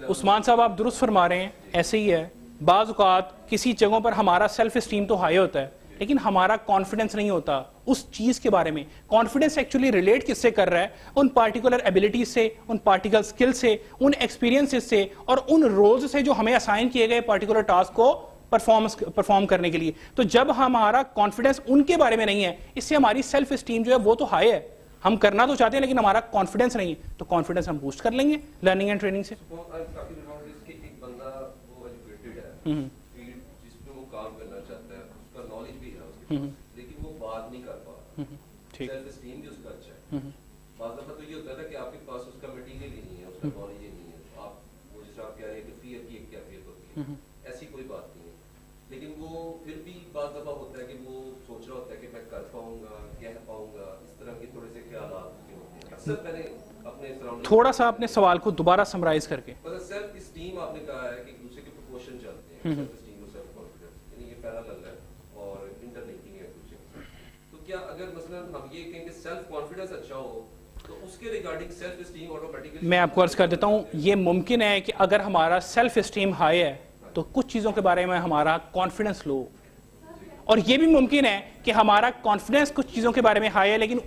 عثمان صاحب آپ درست فرما رہے ہیں, ایسے ہی ہے. بعض اوقات کسی جگہوں پر ہمارا سیلف اسٹیم تو ہائی ہوتا ہے لیکن ہمارا کانفیڈنس نہیں ہوتا اس چیز کے بارے میں. کانفیڈنس ایکچولی ریلیٹ کس سے کر رہا ہے؟ ان پارٹیکولر ایبلٹیز سے, ان پارٹیکل سکل سے, ان ایکسپیرینسز سے, اور ان رولز سے جو ہمیں اسائن کیے گئے پارٹیکولر ٹاسک کو پرفارم کرنے کے لیے. تو جب ہمارا کانفیڈنس ان کے بارے میں نہیں ہے, اس سے ہماری سیلف اسٹیم جو ہے وہ تو ہائی ہے, ہم کرنا تو چاہتے ہیں لیکن ہمارا کانفیڈنس نہیں ہے. تو کانفیڈنس ہم بوسٹ کر لیں گے لرننگ اینڈ ٹریننگ سے. جس پہ وہ کام کرنا چاہتا ہے اس کا نالج بھی ہے لیکن وہ بات نہیں کر پا رہا, سیلف اسٹیم بھی اس کا اچھا ہے. بعض دفعہ تو یہ ہوتا ہے نا کہ آپ کے پاس اس کا مٹیریل ہی نہیں ہے, اس کا نالج ہی نہیں ہے, آپ وہ جس آپ کہہ رہے ہیں کہ فیئر کی ایک کیفیت ہوتی ہے, ایسی کوئی بات نہیں ہے. لیکن وہ پھر بھی بعض دفعہ ہوتا ہے کہ وہ سوچ رہا ہوتا ہے کہ میں کر پاؤں گا, کہہ پاؤں گا, اس طرح کے تھوڑے سے خیالات ہوتے ہیں. اکثر میں نے اپنے تھوڑا سا اپنے سوال کو دوبارہ سمرائز کر کے, سیلف اسٹیم آپ نے کہا ہے کہ ایک دوسرے کے پروپورشن چلتے ہیں, سیلف اسٹیم اور سیلف کانفیڈنس, یعنی یہ پیرالل ہے اور انٹر لنکنگ ہے دوسرے کے. تو کیا اگر مثلا ہم یہ کہیں کہ سیلف کانفیڈنس اچھا ہو تو اس کے ریگارڈنگ سیلف اسٹیم آٹومیٹکلی, میں آپ کو عرض کر دیتا ہوں, یہ ممکن ہے کہ اگر ہمارا سیلف اسٹیم ہائی ہے تو کچھ چیزوں کے بارے میں ہمارا کانفیڈنس لو, اور یہ بھی ممکن ہے کہ ہمارا کانفیڈنس کچھ چیزوں کے بارے میں ہائی ہے لیکن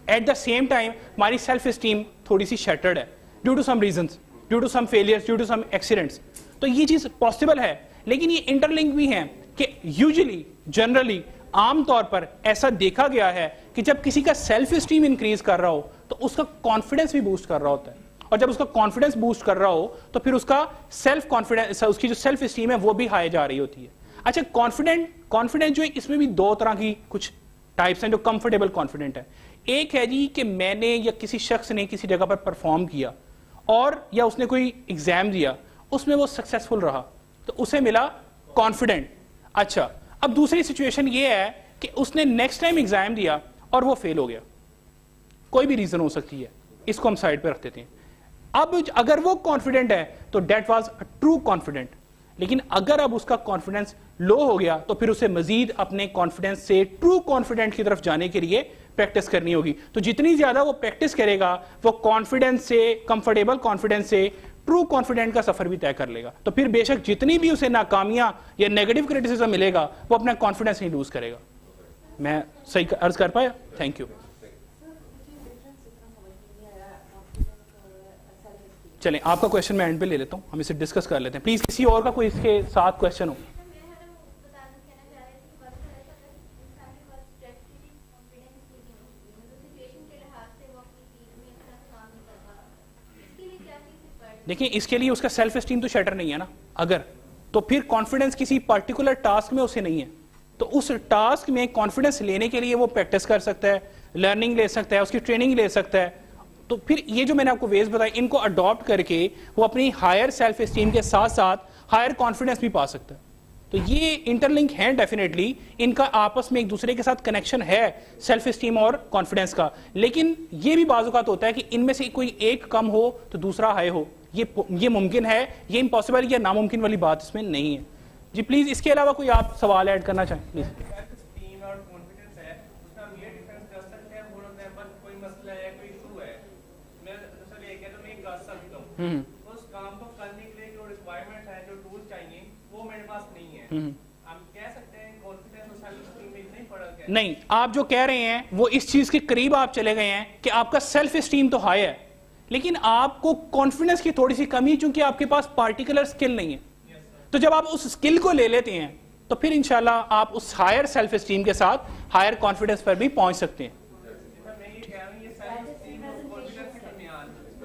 ایٹ دا سیم ٹائم ہماری سیلف اسٹیم تھوڑی سی شیٹرڈ ہے due to some reasons, due to some failures, due to some accidents. تو یہ چیز پاسبل ہے, لیکن یہ انٹر لنک بھی ہیں کہ یوزلی جنرلی عام طور پر ایسا دیکھا گیا ہے کہ جب کسی کا سیلف اسٹیم انکریز کر رہا ہو تو اس کا کانفیڈنس بھی بوسٹ کر رہا ہوتا ہے, اور جب اس کا کانفیڈنس بوسٹ کر رہا ہو تو پھر اس کا سیلف کانفیڈنس, اس کی جو سیلف اسٹیم ہے وہ بھی ہائی جا رہی ہوتی ہے. اچھا, کانفیڈنٹ جو ہے اس میں بھی دو طرح کی کچھ ٹائپس ہیں جو کمفرٹیبل کانفیڈنٹ ہے. ایک ہے جی کہ میں نے یا کسی شخص نے کسی جگہ پر پرفارم کیا اور یا اس نے کوئی ایگزام دیا, اس میں وہ سکسیسفل رہا تو اسے ملا کانفیڈنٹ. اچھا, اب دوسری سچویشن یہ ہے کہ اس نے نیکسٹ ٹائم ایگزام دیا اور وہ فیل ہو گیا, کوئی بھی ریزن ہو سکتی ہے, اس کو ہم سائڈ پہ رکھ دیتے ہیں. اب اگر وہ کانفیڈنٹ ہے تو that was a true confident, لیکن اگر اب اس کا کانفیڈنس لو ہو گیا تو پھر اسے مزید اپنے کانفیڈنس سے ٹرو کانفیڈنٹ کی طرف جانے کے لیے پریکٹس کرنی ہوگی. تو جتنی زیادہ وہ پریکٹس کرے گا وہ کانفیڈنس سے, کمفرٹیبل کانفیڈنس سے ٹرو کانفیڈنٹ کا سفر بھی طے کر لے گا. تو پھر بے شک جتنی بھی اسے ناکامیاں یا نیگیٹو کریٹیسزم ملے گا وہ اپنا کانفیڈنس نہیں لوز کرے گا. میں صحیح عرض کر پایا؟ Thank you. چلیں آپ کا کویشچن میں اینڈ پہ لے لیتا ہوں, ہم اسے ڈسکس کر لیتے ہیں. پلیز کسی اور کا کوئی اس کے ساتھ کویشچن ہو. دیکھیں اس کے لیے اس کا سیلف اسٹیم تو شیٹر نہیں ہے نا, اگر تو پھر کانفیڈنس کسی پرٹیکولر ٹاسک میں اسے نہیں ہے, تو اس ٹاسک میں کانفیڈنس لینے کے لیے وہ پریکٹس کر سکتا ہے, لرننگ لے سکتا ہے, اس کی ٹریننگ لے سکتا ہے. تو پھر یہ جو میں نے آپ کو ویز بتائی ان کو اڈاپٹ کر کے وہ اپنی ہائر سیلف اسٹیم کے ساتھ ساتھ ہائر کانفیڈنس بھی پا سکتا ہے. تو یہ انٹر لنک ہے ڈیفینیٹلی, ان کا آپس میں ایک دوسرے کے ساتھ کنیکشن ہے سیلف اسٹیم اور کانفیڈنس کا, لیکن یہ بھی بعض اوقات ہوتا ہے کہ ان میں سے کوئی ایک کم ہو تو دوسرا ہائی ہو. یہ ممکن ہے, یہ امپاسبل یا ناممکن والی بات اس میں نہیں ہے. جی پلیز اس کے علاوہ کوئی آپ سوال ایڈ کرنا چاہیں پلیز. اس کام کو کرنے کے لیے جو ریکوائرمنٹ ہے, جو ٹول چاہیے وہ میرے پاس نہیں ہے. ہم کہہ سکتے ہیں کانفیڈنس اور سیلف اسٹیم میں اتنا ہی فرق ہے. نہیں, آپ جو کہہ رہے ہیں وہ اس چیز کے قریب آپ چلے گئے ہیں کہ آپ کا سیلف اسٹیم تو ہائی ہے لیکن آپ کو کانفیڈنس کی تھوڑی سی کمی, چونکہ آپ کے پاس پارٹیکولر اسکل نہیں ہے. تو جب آپ اس اسکل کو لے لیتے ہیں تو پھر انشاءاللہ آپ اس ہائر سیلف اسٹیم کے ساتھ ہائر کانفیڈنس پر بھی پہنچ سکتے ہیں.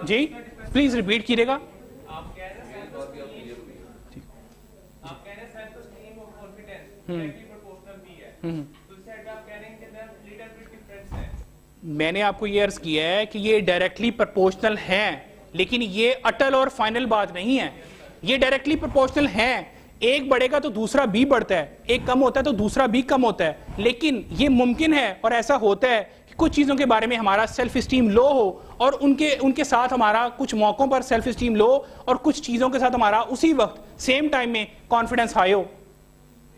جی پلیز ریپیٹ کیجیے گا. میں نے آپ کو یہ عرض کیا ہے کہ یہ ڈائریکٹلی پرپورشنل ہیں, لیکن یہ اٹل اور فائنل بات نہیں ہے. یہ ڈائریکٹلی پرپورشنل ہیں, ایک بڑھے گا تو دوسرا بھی بڑھتا ہے, ایک کم ہوتا ہے تو دوسرا بھی کم ہوتا ہے. لیکن یہ ممکن ہے اور ایسا ہوتا ہے کہ کچھ چیزوں کے بارے میں ہمارا سیلف اسٹیم لو ہو اور ان کے ساتھ ہمارا کچھ موقعوں پر سیلف اسٹیم لو اور کچھ چیزوں کے ساتھ ہمارا اسی وقت سیم ٹائم میں کانفیڈنس ہائی ہو.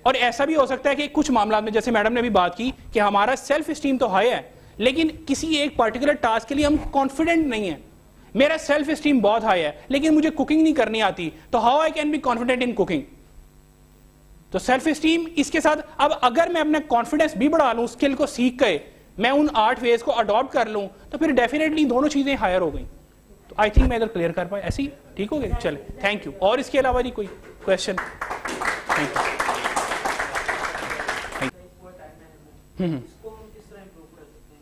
اور ایسا بھی ہو سکتا ہے کہ کچھ معاملات میں جیسے میڈم نے بھی بات کی کہ ہمارا سیلف اسٹیم تو ہائی ہے لیکن کسی ایک پارٹیکولر ٹاسک کے لیے ہم کانفیڈنٹ نہیں ہیں. میرا سیلف اسٹیم بہت ہائی ہے لیکن مجھے کوکنگ نہیں کرنی آتی, تو how I can be confident in cooking. تو سیلف اسٹیم اس کے ساتھ, اب اگر میں اپنا کانفیڈنس بھی بڑھا لوں, اسکل کو سیکھ کے میں ان 8 ویز کو اڈاپٹ کر لوں تو پھر ڈیفینیٹلی دونوں چیزیں ہائر ہو گئیں. تو آئی تھنک میں ادھر کلیئر کر پائے, ایسے ہی ٹھیک ہو گئے. چلے تھینک یو. اور اس کے علاوہ جی کوئی کویشچن؟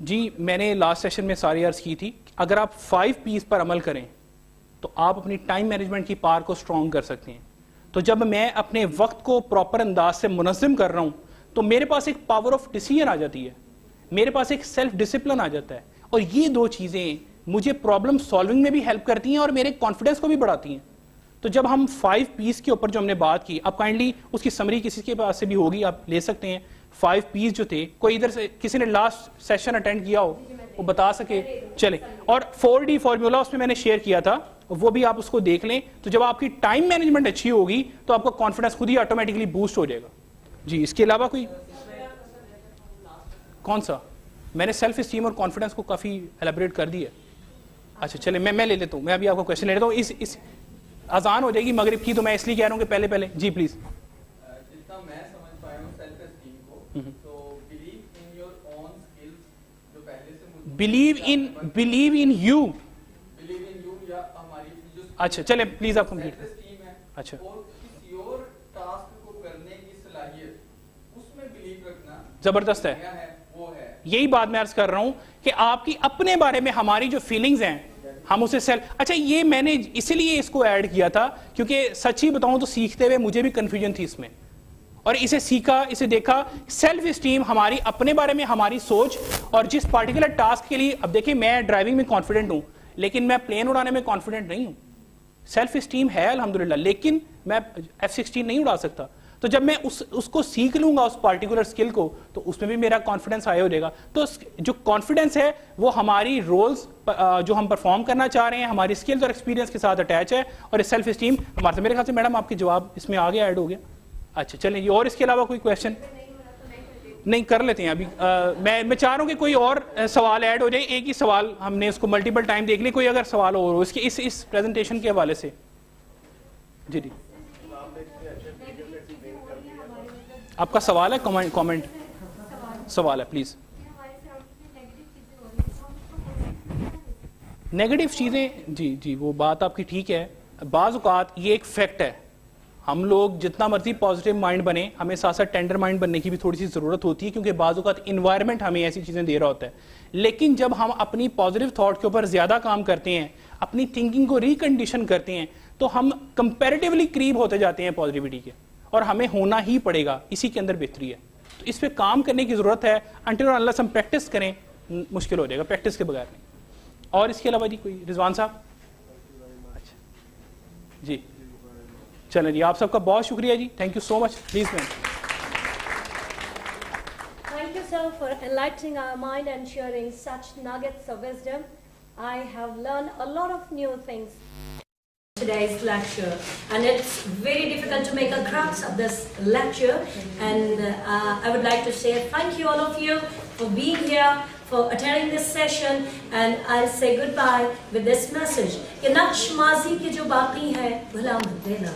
جی میں نے لاسٹ سیشن میں ساری عرض کی تھی, اگر آپ 5 P's پر عمل کریں تو آپ اپنی ٹائم مینجمنٹ کی پار کو اسٹرانگ کر سکتے ہیں. تو جب میں اپنے وقت کو پراپر انداز سے منظم کر رہا ہوں تو میرے پاس ایک پاور آف ڈیسیژن آ جاتی ہے, میرے پاس ایک سیلف ڈسپلن آ جاتا ہے, اور یہ دو چیزیں مجھے پرابلم سالونگ میں بھی ہیلپ کرتی ہیں اور میرے کانفیڈنس کو بھی بڑھاتی ہیں. تو جب ہم 5 P's کے اوپر جو ہم نے بات کی, اب کائنڈلی اس کی سمری کسی کے پاس سے بھی ہوگی, آپ لے سکتے ہیں. 5 P's جو تھے, کوئی ادھر سے کسی نے لاسٹ سیشن اٹینڈ کیا ہو وہ بتا سکے. چلے, اور 4D فارمولا اس میں میں نے شیئر کیا تھا, وہ بھی آپ اس کو دیکھ لیں. تو جب آپ کی ٹائم مینجمنٹ اچھی ہوگی تو آپ کا کانفیڈنس خود ہی آٹومیٹکلی بوسٹ ہو جائے گا. جی اس کے علاوہ کوئی کون سا؟ میں نے سیلف اسٹیم اور کانفیڈنس کو کافی ایلیبریٹ کر دی ہے. اچھا چلے میں لے لیتا ہوں, میں ابھی آپ کو کویشچن لے لیتا ہوں. اذان ہو جائے گی مغرب کی, تو میں اس لیے کہہ رہا ہوں کہ پہلے پہلے. جی پلیز. جتنا میں سمجھ پایا ہوں سیلف اسٹیم کو, تو blue in your own skills, جو پہلے سے بلیو ان یو یا ہماری جو اچھا چلیں پلیز آپ کمپلیٹ سیلف اسٹیم ہے, اچھا, اور یور ٹاسک کو کرنے کی صلاحیت اس میں بلیو رکھنا زبردست ہے. وہ ہے یہی بات میں عرض کر رہا ہوں کہ آپ کی اپنے بارے میں ہماری جو فیلنگز ہیں ہم اسے اچھا یہ میں نے اسی لیے اس کو ایڈ کیا تھا کیونکہ سچی بتاؤں تو سیکھتے ہوئے مجھے بھی کنفیوژن تھی اس میں, اور اسے سیکھا, اسے دیکھا. سیلف اسٹیم ہماری اپنے بارے میں ہماری سوچ, اور جس پارٹیکولر ٹاسک کے لیے, اب دیکھیں میں ڈرائیونگ میں کانفیڈنٹ ہوں لیکن میں پلین اڑانے میں کانفیڈنٹ نہیں ہوں. سیلف اسٹیم ہے الحمدللہ, لیکن میں F-16 نہیں اڑا سکتا. تو جب میں اس کو سیکھ لوں گا اس پارٹیکولر اسکل کو, تو اس میں بھی میرا کانفیڈنس ہائی ہو جائے گا. تو جو کانفیڈنس ہے وہ ہماری رولز جو ہم پرفارم کرنا چاہ رہے ہیں, ہماری اسکلز اور ایکسپیرینس کے ساتھ اٹیچ ہے, اور سیلف اسٹیم ہمارے. میرے خیال سے میڈم آپ کے جواب اس میں آگے ایڈ ہو گیا. اچھا چلیں جی, اور اس کے علاوہ کوئی کویشچن نہیں کر لیتے ہیں ابھی. میں چاہ رہا ہوں کہ کوئی اور سوال ایڈ ہو جائے. ایک ہی سوال ہم نے اس کو ملٹیپل ٹائم دیکھ لی, کوئی اگر سوال ہو اس کے اس پریزنٹیشن کے حوالے سے. جی جی آپ کا سوال ہے, کامنٹ سوال ہے پلیز. نیگیٹو چیزیں, جی وہ بات آپ کی ٹھیک ہے. بعض اوقات یہ ایک فیکٹ ہے, ہم لوگ جتنا مرضی پازیٹیو مائنڈ بنے, ہمیں ساتھ ساتھ ٹینڈر مائنڈ بننے کی بھی تھوڑی سی ضرورت ہوتی ہے, کیونکہ بعض اوقات انوائرمنٹ ہمیں ایسی چیزیں دے رہا ہوتا ہے. لیکن جب ہم اپنی پازیٹیو تھاٹ کے اوپر زیادہ کام کرتے ہیں, اپنی تھنکنگ کو ریکنڈیشن کرتے ہیں, تو ہم کمپیریٹیولی قریب ہوتے جاتے ہیں پازیٹیوٹی کے, اور ہمیں ہونا ہی پڑے گا, اسی کے اندر بہتری ہے. تو اس پہ کام کرنے کی ضرورت ہے. انٹل اور انلیس ہم پریکٹس کریں مشکل ہو جائے گا, پریکٹس کے بغیر نہیں. اور اس کے علاوہ جی کوئی, رضوان صاحب. اچھا جی چلیں جی, آپ سب کا بہت شکریہ جی, thank you so much. Please ma'am. Thank you, sir, for enlightening our mind and sharing such nuggets of wisdom. I have learned a lot of new things today's lecture, and it's very difficult to make a grasp of this lecture, and I would like to say thank you all of you for being here, for attending this session, and I'll say goodbye with this message کہ نقش ماضی کے جو باقی ہے بھلا مت دینا,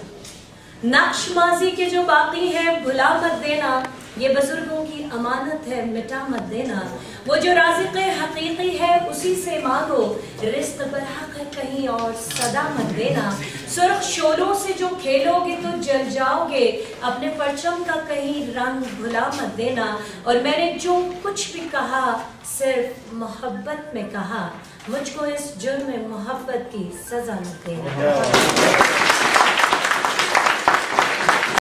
نقش ماضی کے جو باقی ہے بھلا مت دینا, یہ بزرگوں کی امانت ہے مٹا مت دینا. وہ جو رازق حقیقی ہے اسی سے مانگو, رزق پر حق ہے کہیں اور صدا مت دینا. سرخ شولوں سے جو کھیلو گے تو جل جاؤ گے, اپنے پرچم کا کہیں رنگ بھلا مت دینا. اور میں نے جو کچھ بھی کہا صرف محبت میں کہا, مجھ کو اس جرم محبت کی سزا مت دینا.